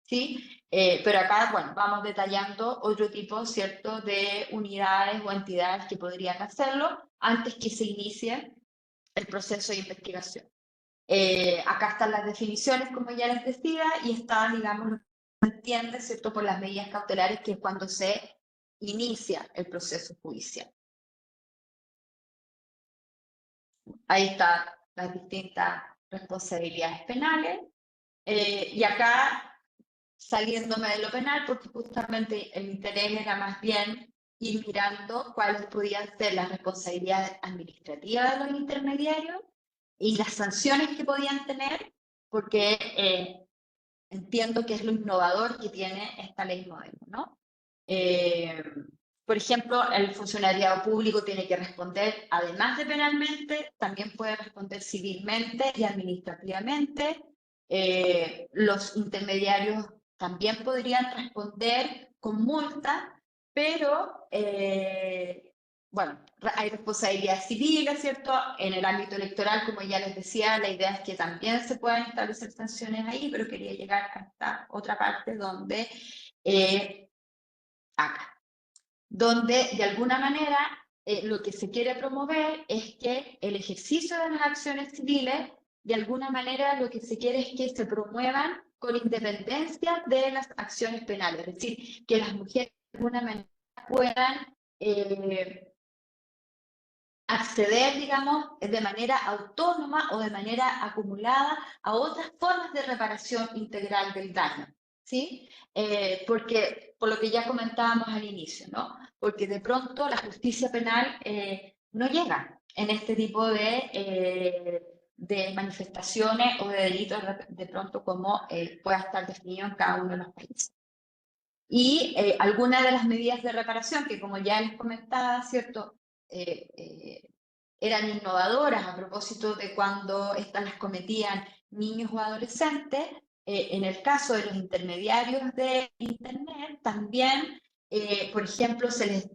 ¿Sí? Pero acá, bueno, vamos detallando otro tipo, ¿cierto?, de unidades o entidades que podrían hacerlo antes que se inicie el proceso de investigación. Acá están las definiciones, como ya les decía, y están, digamos, lo que se entiende, ¿cierto?, por las medidas cautelares, que es cuando se inicia el proceso judicial. Ahí están las distintas responsabilidades penales. Y acá, saliéndome de lo penal, porque justamente el interés era más bien ir mirando cuáles podían ser las responsabilidades administrativas de los intermediarios y las sanciones que podían tener, porque entiendo que es lo innovador que tiene esta ley modelo, ¿no? Por ejemplo, el funcionariado público tiene que responder, además de penalmente, también puede responder civilmente y administrativamente. Los intermediarios también podrían responder con multa, pero, bueno, hay responsabilidades civiles, ¿cierto? En el ámbito electoral, como ya les decía, la idea es que también se puedan establecer sanciones ahí, pero quería llegar a esta otra parte donde, acá donde de alguna manera lo que se quiere promover es que el ejercicio de las acciones civiles, de alguna manera lo que se quiere es que se promuevan con independencia de las acciones penales, es decir, que las mujeres de alguna manera puedan acceder, digamos, de manera autónoma o de manera acumulada a otras formas de reparación integral del daño, ¿sí? Porque, por lo que ya comentábamos al inicio, ¿no? Porque de pronto la justicia penal no llega en este tipo de manifestaciones o de delitos de pronto como pueda estar definido en cada uno de los países. Y algunas de las medidas de reparación que, como ya les comentaba, ¿cierto?, eran innovadoras a propósito de cuando estas las cometían niños o adolescentes. En el caso de los intermediarios de Internet, también, por ejemplo, se les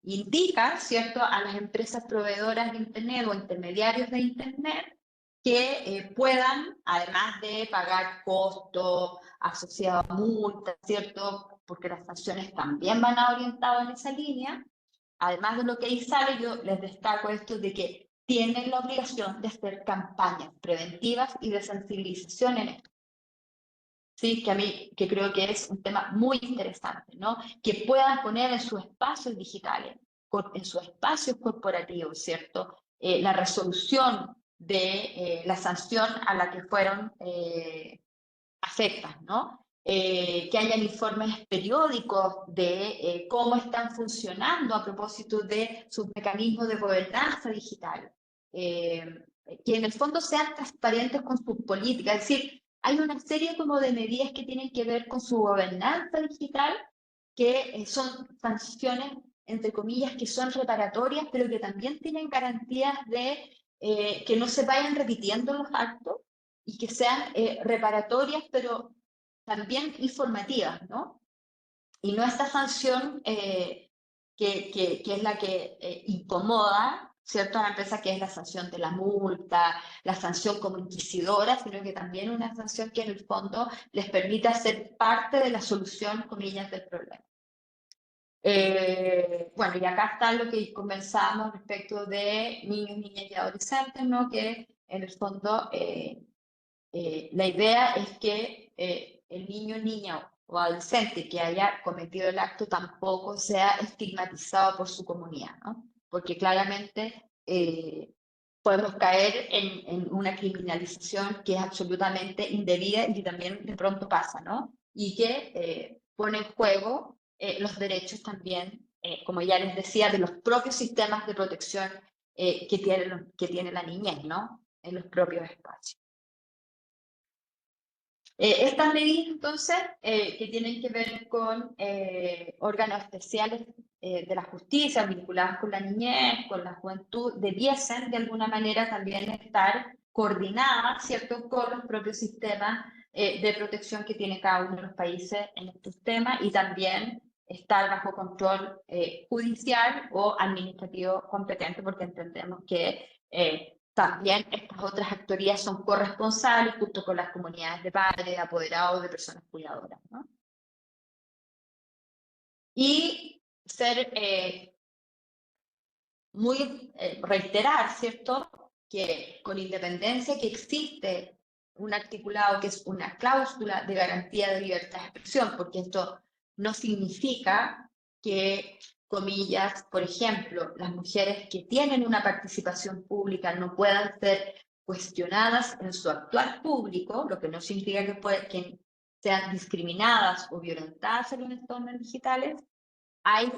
indica, ¿cierto?, a las empresas proveedoras de Internet o intermediarios de Internet que puedan, además de pagar costos asociados a multas, ¿cierto?, porque las sanciones también van orientadas en esa línea. Además de lo que ahí sale, yo les destaco esto de que tienen la obligación de hacer campañas preventivas y de sensibilización en esto. Sí, que a mí que creo que es un tema muy interesante, ¿no? Que puedan poner en sus espacios digitales, en sus espacios corporativos, ¿cierto? La resolución de la sanción a la que fueron afectas, ¿no? Que hayan informes periódicos de cómo están funcionando a propósito de sus mecanismos de gobernanza digital, que en el fondo sean transparentes con sus políticas, es decir, hay una serie como de medidas que tienen que ver con su gobernanza digital, que son sanciones, entre comillas, que son reparatorias, pero que también tienen garantías de que no se vayan repitiendo los actos y que sean reparatorias, pero también informativas, ¿no? Y no esta sanción que es la que incomoda, ¿cierto?, a la empresa, que es la sanción de la multa, la sanción como inquisidora, sino que también una sanción que en el fondo les permita ser parte de la solución, comillas, del problema. Bueno, y acá está lo que conversábamos respecto de niños, niñas y adolescentes, ¿no? Que en el fondo la idea es que el niño, niña o adolescente que haya cometido el acto tampoco sea estigmatizado por su comunidad, ¿no? Porque claramente podemos caer en una criminalización que es absolutamente indebida y que también de pronto pasa, ¿no? Y que pone en juego los derechos también, como ya les decía, de los propios sistemas de protección que tiene la niñez, ¿no? En los propios espacios. Estas medidas, entonces, que tienen que ver con órganos especiales de la justicia vinculados con la niñez, con la juventud, debiesen de alguna manera también estar coordinadas, ¿cierto?, con los propios sistemas de protección que tiene cada uno de los países en estos temas, y también estar bajo control judicial o administrativo competente, porque entendemos que también estas otras actorías son corresponsables junto con las comunidades de padres, de apoderados, de personas cuidadoras, ¿no? Y ser reiterar, ¿cierto?, que con independencia que existe un articulado que es una cláusula de garantía de libertad de expresión, porque esto no significa que, comillas, por ejemplo, las mujeres que tienen una participación pública no puedan ser cuestionadas en su actuar público, lo que no significa que sean discriminadas o violentadas en los entornos digitales. Hay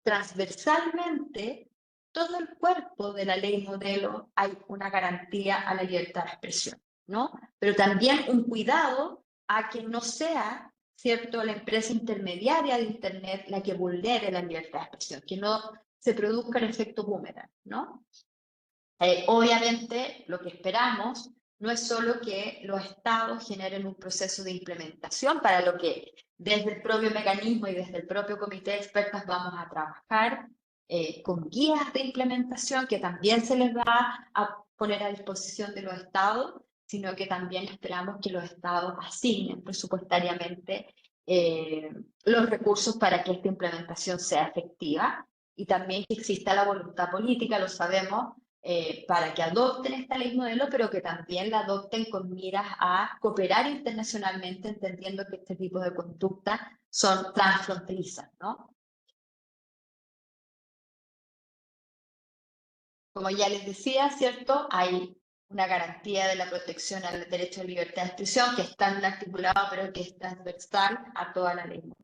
transversalmente todo el cuerpo de la ley modelo, hay una garantía a la libertad de expresión, ¿no? Pero también un cuidado a que no sea, ¿cierto?, la empresa intermediaria de Internet la que vulnere la libertad de expresión, que no se produzca el efecto boomerang, ¿no? Obviamente, lo que esperamos no es solo que los estados generen un proceso de implementación, para lo que desde el propio mecanismo y desde el propio comité de expertas vamos a trabajar con guías de implementación que también se les va a poner a disposición de los estados, sino que también esperamos que los estados asignen presupuestariamente los recursos para que esta implementación sea efectiva, y también que exista la voluntad política, lo sabemos, para que adopten esta ley modelo, pero que también la adopten con miras a cooperar internacionalmente, entendiendo que este tipo de conductas son transfronterizas, ¿no? Como ya les decía, ¿cierto?, hay una garantía de la protección al derecho a libertad de expresión que está en un articulado, pero que es transversal a toda la ley modelo.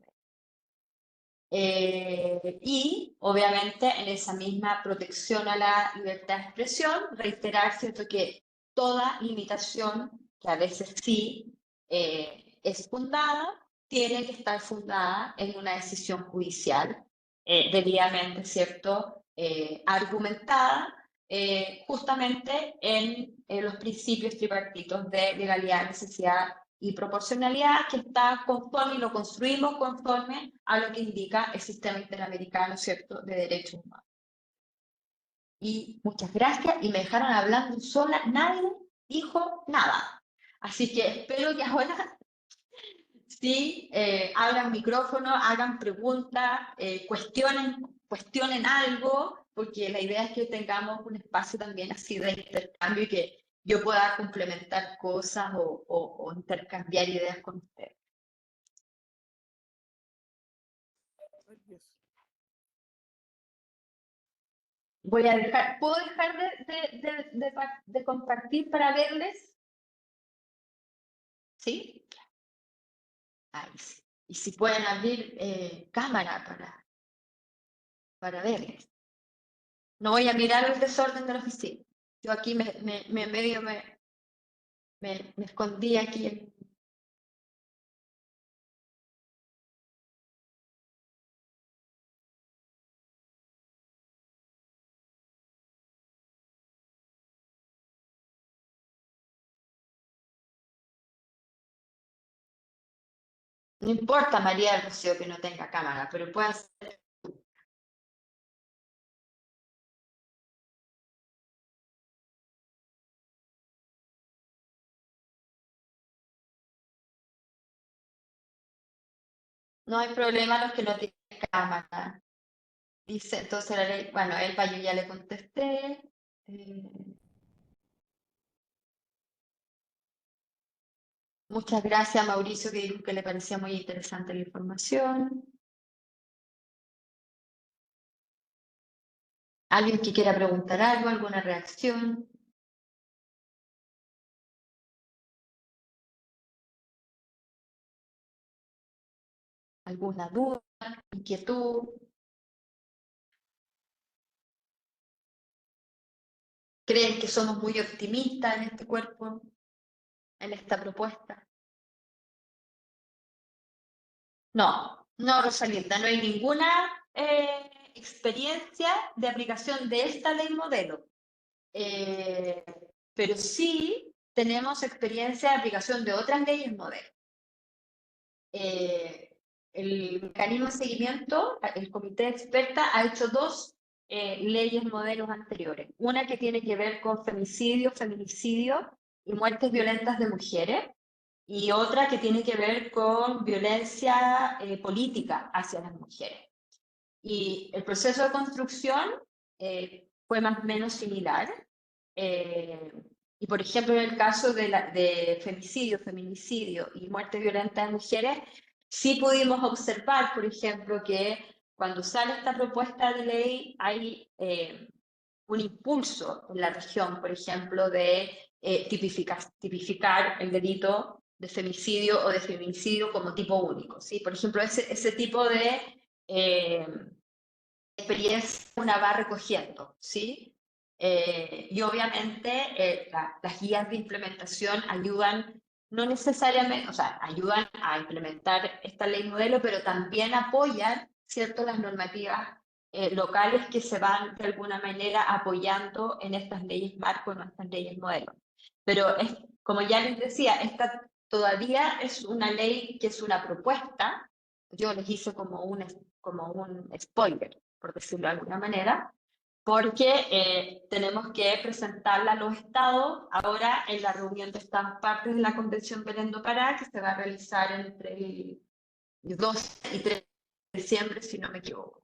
Y obviamente en esa misma protección a la libertad de expresión, reiterar, ¿cierto?, que toda limitación, que a veces sí es fundada, tiene que estar fundada en una decisión judicial, debidamente, ¿cierto?, argumentada justamente en los principios tripartitos de legalidad, necesidad y proporcionalidad, que está conforme y lo construimos conforme a lo que indica el sistema interamericano, ¿cierto?, de derechos humanos. Y muchas gracias, y me dejaron hablando sola, nadie dijo nada. Así que espero que ahora sí abran micrófono, hagan preguntas, cuestionen algo, porque la idea es que tengamos un espacio también así de intercambio y que yo pueda complementar cosas o intercambiar ideas con ustedes. Ay, Dios. Voy a dejar, ¿puedo dejar de compartir para verles? ¿Sí? Ahí sí. Y si pueden abrir cámara para verles. No voy a mirar el desorden de la oficina. Yo aquí medio me escondí aquí. No importa, María del Rocío, que no tenga cámara, pero puede hacer. No hay problema los que no tienen cámara. Dice, entonces la ley, bueno, el yo ya le contesté. Muchas gracias, Mauricio, que dijo que le parecía muy interesante la información. ¿Alguien que quiera preguntar algo, alguna reacción? ¿Alguna duda, inquietud? ¿Creen que somos muy optimistas en este cuerpo, en esta propuesta? No, no, Rosalinda, no hay ninguna experiencia de aplicación de esta ley modelo. Pero sí tenemos experiencia de aplicación de otras leyes modelo. El mecanismo de seguimiento, el comité de experta ha hecho dos leyes modelos anteriores. Una que tiene que ver con femicidio, feminicidio y muertes violentas de mujeres, y otra que tiene que ver con violencia política hacia las mujeres. Y el proceso de construcción fue más o menos similar. Y por ejemplo, en el caso de femicidio, feminicidio y muerte violenta de mujeres, sí pudimos observar, por ejemplo, que cuando sale esta propuesta de ley hay un impulso en la región, por ejemplo, de tipificar el delito de femicidio o de feminicidio como tipo único, ¿sí? Por ejemplo, ese tipo de experiencia una va recogiendo, ¿sí? Y obviamente las guías de implementación ayudan, no necesariamente, o sea, ayudan a implementar esta ley modelo, pero también apoyan, ¿cierto?, las normativas locales que se van de alguna manera apoyando en estas leyes marco, en estas leyes modelo. Pero es, como ya les decía, esta todavía es una ley que es una propuesta. Yo les hice como un spoiler, por decirlo de alguna manera, porque tenemos que presentarla a los estados ahora en la reunión de estas partes de la Convención Belén do Pará, que se va a realizar entre el 2 y 3 de diciembre, si no me equivoco.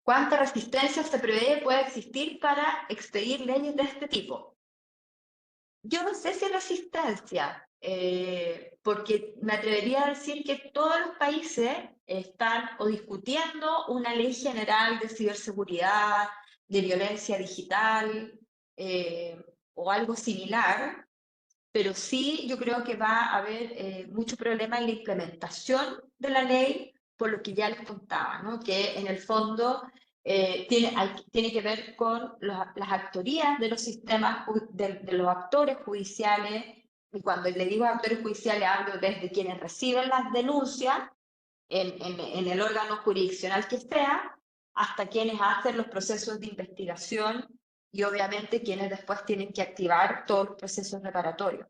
¿Cuánta resistencia se prevé puede existir para expedir leyes de este tipo? Yo no sé si resistencia, porque me atrevería a decir que todos los países están o discutiendo una ley general de ciberseguridad, de violencia digital o algo similar, pero sí yo creo que va a haber mucho problema en la implementación de la ley, por lo que ya les contaba, ¿no? Que en el fondo tiene que ver con las actorías de los sistemas, de los actores judiciales, y cuando le digo actores judiciales hablo desde quienes reciben las denuncias en el órgano jurisdiccional que sea, hasta quienes hacen los procesos de investigación y obviamente quienes después tienen que activar todos los procesos reparatorios.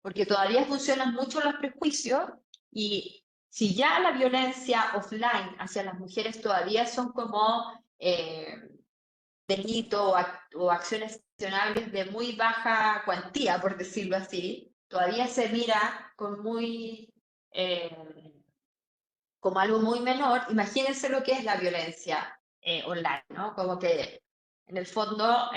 Porque todavía funcionan mucho los prejuicios y si ya la violencia offline hacia las mujeres todavía son como delito o acciones sancionables de muy baja cuantía, por decirlo así, todavía se mira con muy, como algo muy menor. Imagínense lo que es la violencia online, ¿no? Como que en el fondo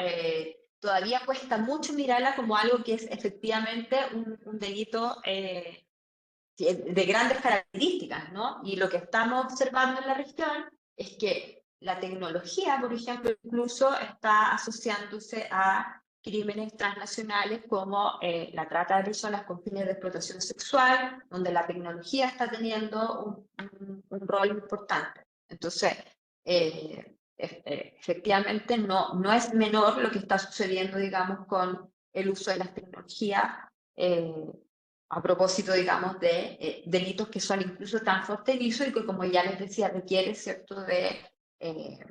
todavía cuesta mucho mirarla como algo que es efectivamente un delito de grandes características, ¿no? Y lo que estamos observando en la región es que la tecnología, por ejemplo, incluso está asociándose a crímenes transnacionales como la trata de personas con fines de explotación sexual, donde la tecnología está teniendo un rol importante. Entonces, efectivamente no es menor lo que está sucediendo, digamos, con el uso de las tecnologías a propósito, digamos, de delitos que son incluso tan fronterizos y que, como ya les decía, requiere, ¿cierto?, de eh,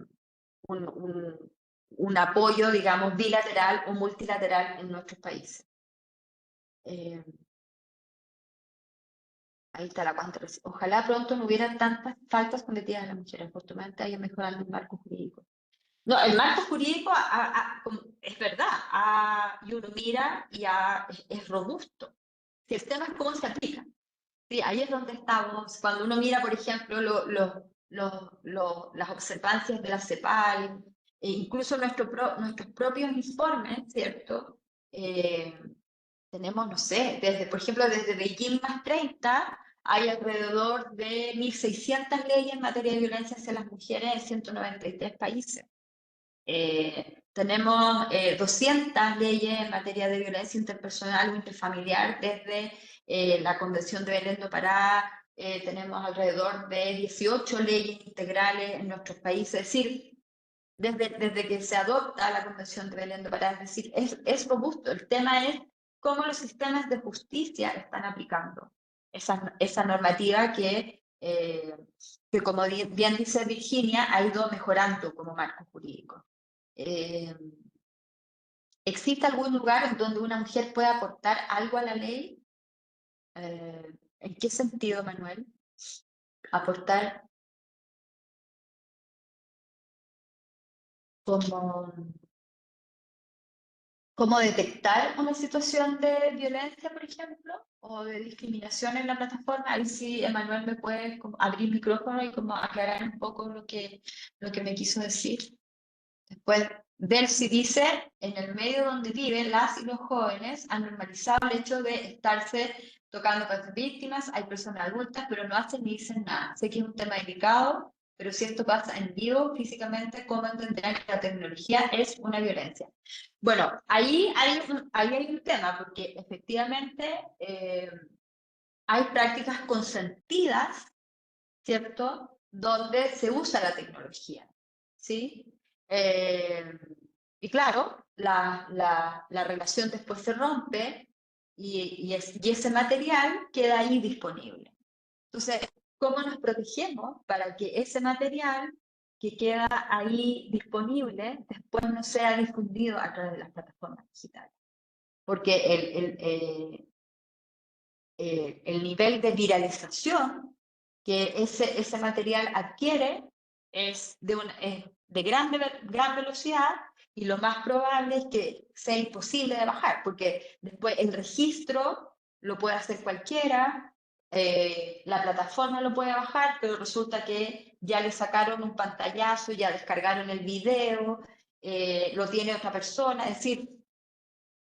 un apoyo, digamos, bilateral o multilateral en nuestros países. Ahí está la cuanta. Ojalá pronto no hubiera tantas faltas cometidas a las mujeres, afortunadamente hay mejorando el marco jurídico. No, el marco jurídico es verdad, y uno mira y es robusto. Si el tema es cómo se aplica. Sí, ahí es donde estamos. Cuando uno mira, por ejemplo, las observancias de la CEPAL, e incluso nuestros propios informes, ¿cierto? Tenemos, no sé, por ejemplo, desde Beijing más 30, hay alrededor de 1.600 leyes en materia de violencia hacia las mujeres en 193 países. Tenemos 200 leyes en materia de violencia interpersonal o interfamiliar desde la Convención de Belén do Pará. Tenemos alrededor de 18 leyes integrales en nuestros países. Es decir, desde que se adopta la Convención de Belén do Pará, es decir, es robusto. El tema es cómo los sistemas de justicia están aplicando esa normativa que como bien dice Virginia, ha ido mejorando como marco jurídico. ¿Existe algún lugar donde una mujer pueda aportar algo a la ley? ¿En qué sentido, Manuel? Aportar como cómo detectar una situación de violencia, por ejemplo, o de discriminación en la plataforma. Ahí sí, Emanuel, me puede abrir el micrófono y como aclarar un poco lo que me quiso decir. Después, ver si dice, en el medio donde viven las y los jóvenes han normalizado el hecho de estarse tocando con sus víctimas, hay personas adultas, pero no hacen ni dicen nada. Sé que es un tema delicado, pero si esto pasa en vivo, físicamente, ¿cómo entenderán que la tecnología es una violencia? Bueno, ahí hay un tema, porque efectivamente hay prácticas consentidas, ¿cierto?, donde se usa la tecnología, ¿sí? Y claro, la relación después se rompe y ese material queda ahí disponible. Entonces, ¿cómo nos protegemos para que ese material que queda ahí disponible después no sea difundido a través de las plataformas digitales? Porque el nivel de viralización que ese material adquiere es de gran velocidad y lo más probable es que sea imposible de bajar, porque después el registro lo puede hacer cualquiera, la plataforma lo puede bajar, pero resulta que ya le sacaron un pantallazo, ya descargaron el video, lo tiene otra persona, es decir,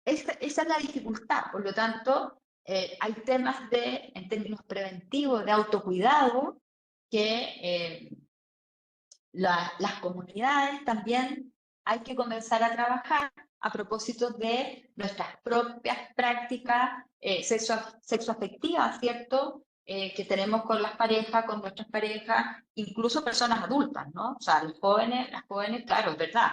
esa es la dificultad. Por lo tanto, hay temas en términos preventivos, de autocuidado, que las comunidades también hay que comenzar a trabajar a propósito de nuestras propias prácticas sexoafectivas, ¿cierto? Que tenemos con las parejas, con nuestras parejas, incluso personas adultas, ¿no? O sea, las jóvenes, claro, es verdad,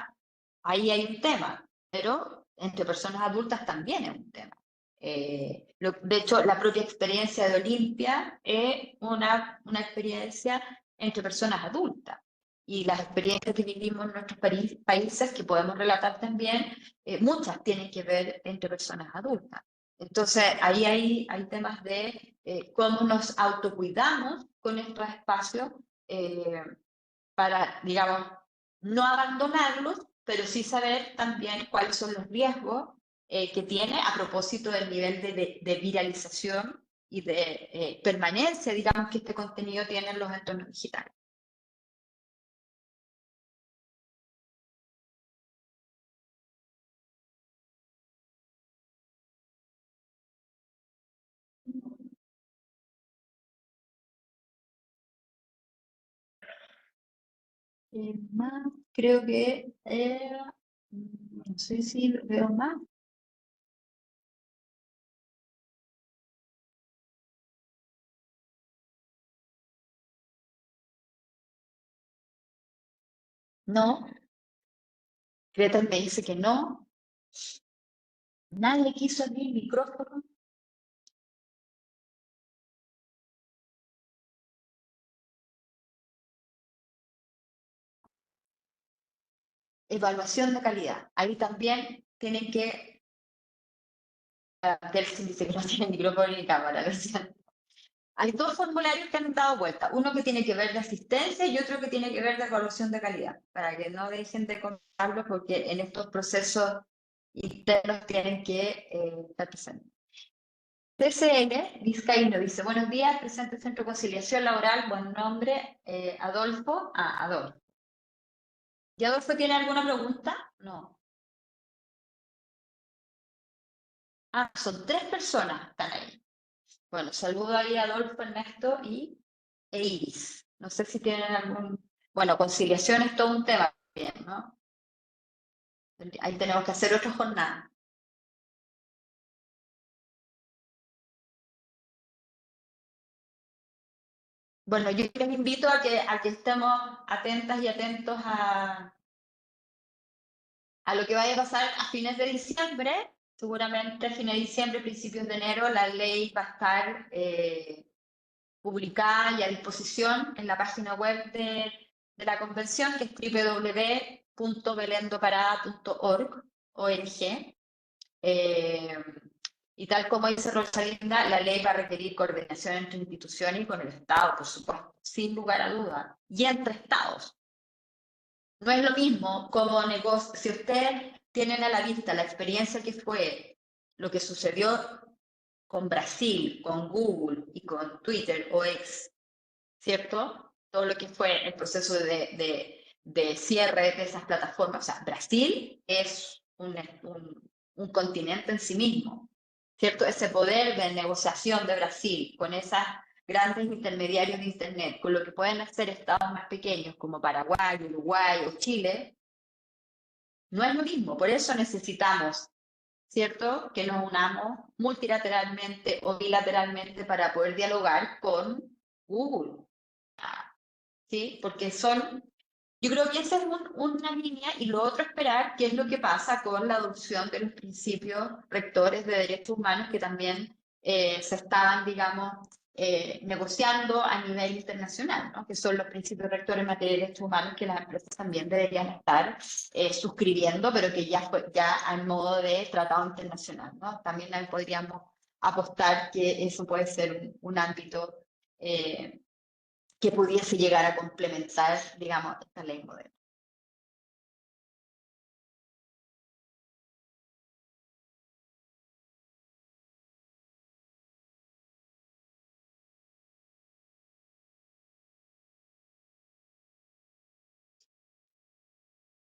ahí hay un tema, pero entre personas adultas también es un tema. De hecho, la propia experiencia de Olimpia es una experiencia entre personas adultas. y las experiencias que vivimos en nuestros países, que podemos relatar también, muchas tienen que ver entre personas adultas. Entonces, ahí hay temas de cómo nos autocuidamos con estos espacios para, digamos, no abandonarlos, pero sí saber también cuáles son los riesgos que tiene a propósito del nivel de viralización y de permanencia, digamos, que este contenido tiene en los entornos digitales. Más, creo que no sé si veo más. No, Greta me dice que no. Nadie quiso abrir el micrófono. Evaluación de calidad. Ahí también tienen que Delsin dice que no tiene micrófono ni cámara, lo siento. Hay dos formularios que han dado vuelta, uno que tiene que ver de asistencia y otro que tiene que ver de evaluación de calidad, para que no dejen de comentarlo porque en estos procesos internos tienen que estar presentes. TCL Vizcaíno dice, buenos días, presente Centro de Conciliación Laboral, buen nombre, Adolfo. Adolfo. ¿Y Adolfo tiene alguna pregunta? No. Son 3 personas que están ahí. Bueno, saludo ahí a Adolfo, Ernesto e Iris. No sé si tienen algún... Bueno, conciliación es todo un tema también, ¿no? Ahí tenemos que hacer otra jornada. Bueno, yo les invito a que estemos atentas y atentos a lo que vaya a pasar a fines de diciembre. Seguramente a fines de diciembre, principios de enero, la ley va a estar publicada y a disposición en la página web de la convención, que es www.belendoparada.org. Y tal como dice Rosalinda, la ley va a requerir coordinación entre instituciones y con el Estado, por supuesto, sin lugar a dudas, y entre Estados. No es lo mismo como negocio. Si ustedes tienen a la vista la experiencia que fue lo que sucedió con Brasil, con Google y con Twitter o X, ¿cierto? Todo lo que fue el proceso de cierre de esas plataformas. O sea, Brasil es un continente en sí mismo, ¿cierto? Ese poder de negociación de Brasil con esas grandes intermediarios de Internet, con lo que pueden hacer estados más pequeños como Paraguay, Uruguay o Chile, no es lo mismo. Por eso necesitamos, ¿cierto?, que nos unamos multilateralmente o bilateralmente para poder dialogar con Google. ¿Sí? Porque yo creo que esa es una línea y lo otro esperar qué es lo que pasa con la adopción de los principios rectores de derechos humanos que también se estaban, digamos, negociando a nivel internacional, ¿no? Que son los principios rectores en materia de derechos humanos que las empresas también deberían estar suscribiendo, pero que ya al modo de tratado internacional, ¿no? También podríamos apostar que eso puede ser un ámbito que pudiese llegar a complementar, digamos, esta ley moderna.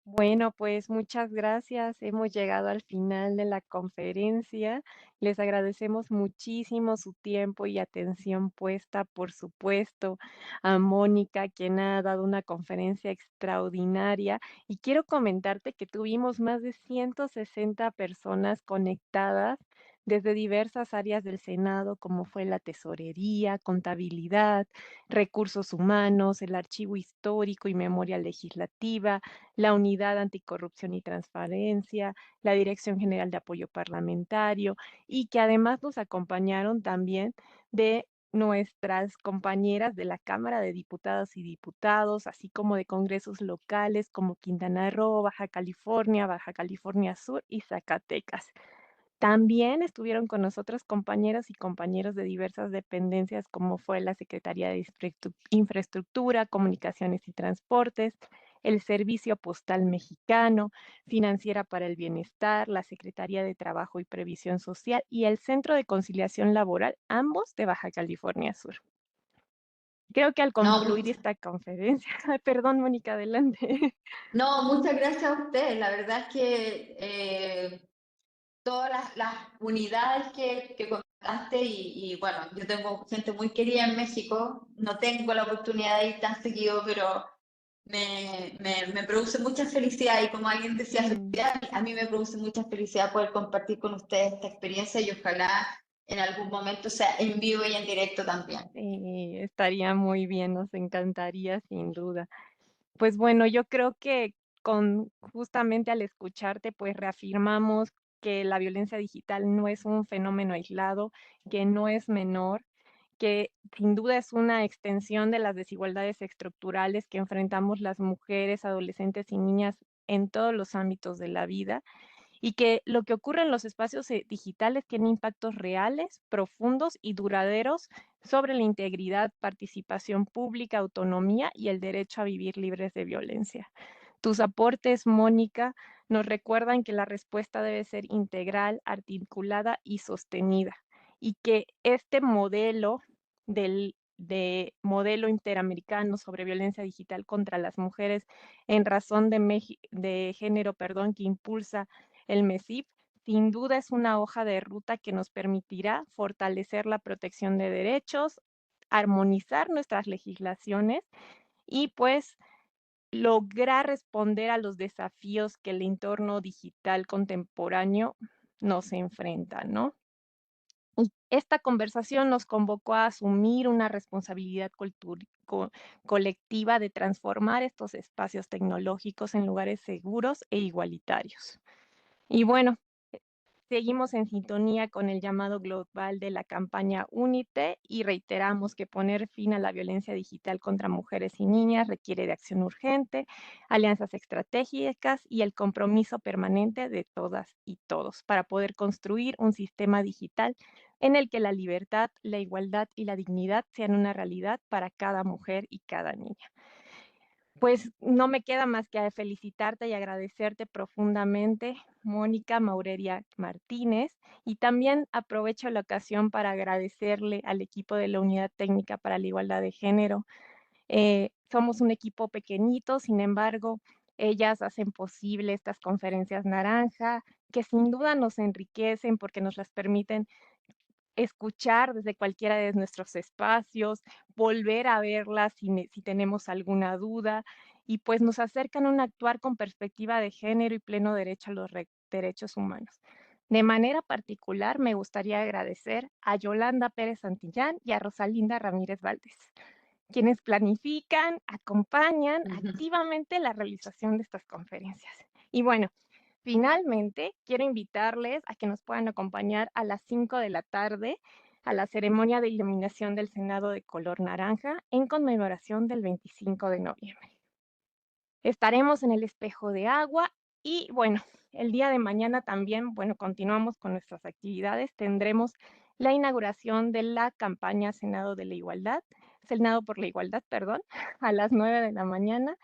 Bueno, pues muchas gracias. Hemos llegado al final de la conferencia. Les agradecemos muchísimo su tiempo y atención puesta, por supuesto, a Mónica, quien ha dado una conferencia extraordinaria. Y quiero comentarte que tuvimos más de 160 personas conectadas desde diversas áreas del Senado, como fue la tesorería, contabilidad, recursos humanos, el archivo histórico y memoria legislativa, la Unidad Anticorrupción y Transparencia, la Dirección General de Apoyo Parlamentario y que además nos acompañaron también de nuestras compañeras de la Cámara de Diputadas y Diputados, así como de congresos locales como Quintana Roo, Baja California Sur y Zacatecas. También estuvieron con nosotros compañeras y compañeros de diversas dependencias, como fue la Secretaría de Infraestructura, Comunicaciones y Transportes, el Servicio Postal Mexicano, Financiera para el Bienestar, la Secretaría de Trabajo y Previsión Social y el Centro de Conciliación Laboral, ambos de Baja California Sur. Creo que al No, concluir esta conferencia, ay, perdón, Mónica, adelante. no, muchas gracias a ustedes. La verdad es que todas las unidades que comentaste y bueno, yo tengo gente muy querida en México, no tengo la oportunidad de ir tan seguido, pero me produce mucha felicidad y como alguien decía, Mm. felicidad, a mí me produce mucha felicidad poder compartir con ustedes esta experiencia y ojalá en algún momento sea en vivo y en directo también. Sí, estaría muy bien, nos encantaría sin duda. Pues bueno, yo creo que con justamente al escucharte, pues reafirmamos que la violencia digital no es un fenómeno aislado, que no es menor, que sin duda es una extensión de las desigualdades estructurales que enfrentamos las mujeres, adolescentes y niñas en todos los ámbitos de la vida y que lo que ocurre en los espacios digitales tiene impactos reales, profundos y duraderos sobre la integridad, participación pública, autonomía y el derecho a vivir libres de violencia. Tus aportes, Mónica, nos recuerdan que la respuesta debe ser integral, articulada y sostenida, y que este modelo de modelo interamericano sobre violencia digital contra las mujeres en razón de género, perdón, que impulsa el MESIF, sin duda es una hoja de ruta que nos permitirá fortalecer la protección de derechos, armonizar nuestras legislaciones y pues lograr responder a los desafíos que el entorno digital contemporáneo nos enfrenta, ¿no? Y esta conversación nos convocó a asumir una responsabilidad colectiva de transformar estos espacios tecnológicos en lugares seguros e igualitarios. Y bueno, seguimos en sintonía con el llamado global de la campaña Únete y reiteramos que poner fin a la violencia digital contra mujeres y niñas requiere de acción urgente, alianzas estratégicas y el compromiso permanente de todas y todos para poder construir un sistema digital en el que la libertad, la igualdad y la dignidad sean una realidad para cada mujer y cada niña. Pues no me queda más que felicitarte y agradecerte profundamente, Mónica Maureria Martínez, y también aprovecho la ocasión para agradecerle al equipo de la Unidad Técnica para la Igualdad de Género. Somos un equipo pequeñito, sin embargo, ellas hacen posible estas conferencias naranja, que sin duda nos enriquecen porque nos las permiten escuchar desde cualquiera de nuestros espacios, volver a verlas si tenemos alguna duda, y pues nos acercan a un actuar con perspectiva de género y pleno derecho a los derechos humanos. De manera particular, me gustaría agradecer a Yolanda Pérez Santillán y a Rosalinda Ramírez Valdés, quienes planifican, acompañan activamente la realización de estas conferencias. Y bueno, finalmente, quiero invitarles a que nos puedan acompañar a las 5 de la tarde a la ceremonia de iluminación del Senado de color naranja en conmemoración del 25 de noviembre. Estaremos en el espejo de agua y bueno, el día de mañana también, bueno, continuamos con nuestras actividades. Tendremos la inauguración de la campaña Senado por la Igualdad, perdón, a las 9 de la mañana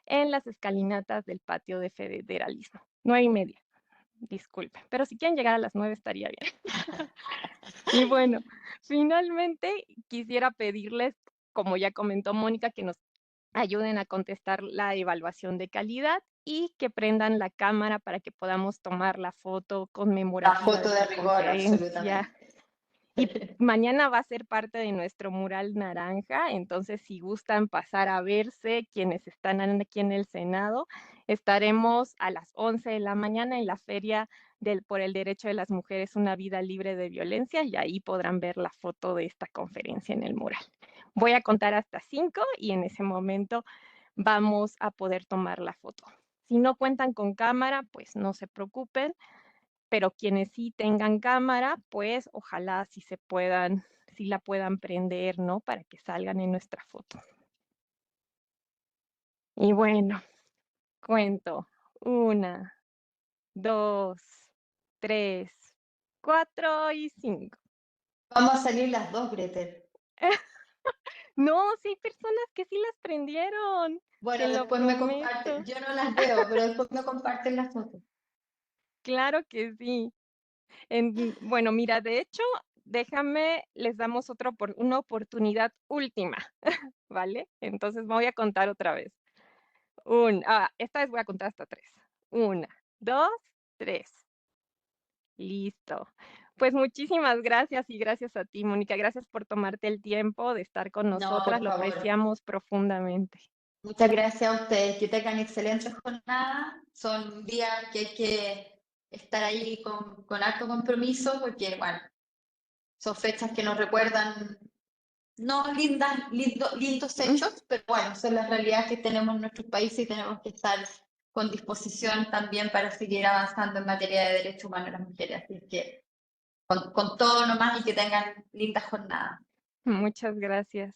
en las escalinatas del patio de federalismo. 9:30. Disculpen, pero si quieren llegar a las 9 estaría bien. Y bueno, finalmente quisiera pedirles, como ya comentó Mónica, que nos ayuden a contestar la evaluación de calidad y que prendan la cámara para que podamos tomar la foto La conmemorativa de foto de esta rigor, conferencia. absolutamente. Y mañana va a ser parte de nuestro mural naranja, entonces si gustan pasar a verse, quienes están aquí en el Senado, estaremos a las 11 de la mañana en la Feria por el Derecho de las Mujeres, una vida libre de violencia, y ahí podrán ver la foto de esta conferencia en el mural. Voy a contar hasta 5 y en ese momento vamos a poder tomar la foto. Si no cuentan con cámara, pues no se preocupen, pero quienes sí tengan cámara, pues ojalá si así la puedan prender, ¿no? Para que salgan en nuestra foto. Y bueno, cuento. 1, 2, 3, 4 y 5. Vamos a salir las dos, Gretel. No, sí hay personas que sí las prendieron, Bueno, te lo después me comparten. prometo. Yo no las veo, pero después me comparten las fotos. Claro que sí. Bueno, mira, de hecho, déjame, les damos una oportunidad última, ¿vale? Entonces voy a contar otra vez. Esta vez voy a contar hasta 3. 1, 2, 3. Listo. Pues muchísimas gracias y gracias a ti, Mónica. Gracias por tomarte el tiempo de estar con No, nosotras. por Lo favor. apreciamos profundamente. Muchas gracias a ustedes. Que tengan excelentes jornadas. Son días que hay que estar ahí con alto compromiso porque, bueno, son fechas que nos recuerdan, no lindos hechos, pero bueno, son las realidades que tenemos en nuestros países y tenemos que estar con disposición también para seguir avanzando en materia de derechos humanos de las mujeres. Así es que con todo nomás y que tengan lindas jornadas. Muchas gracias.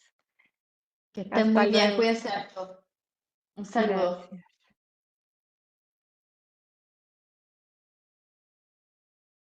Que estén Hasta muy bien, luego. cuídense harto. Un saludo. Gracias.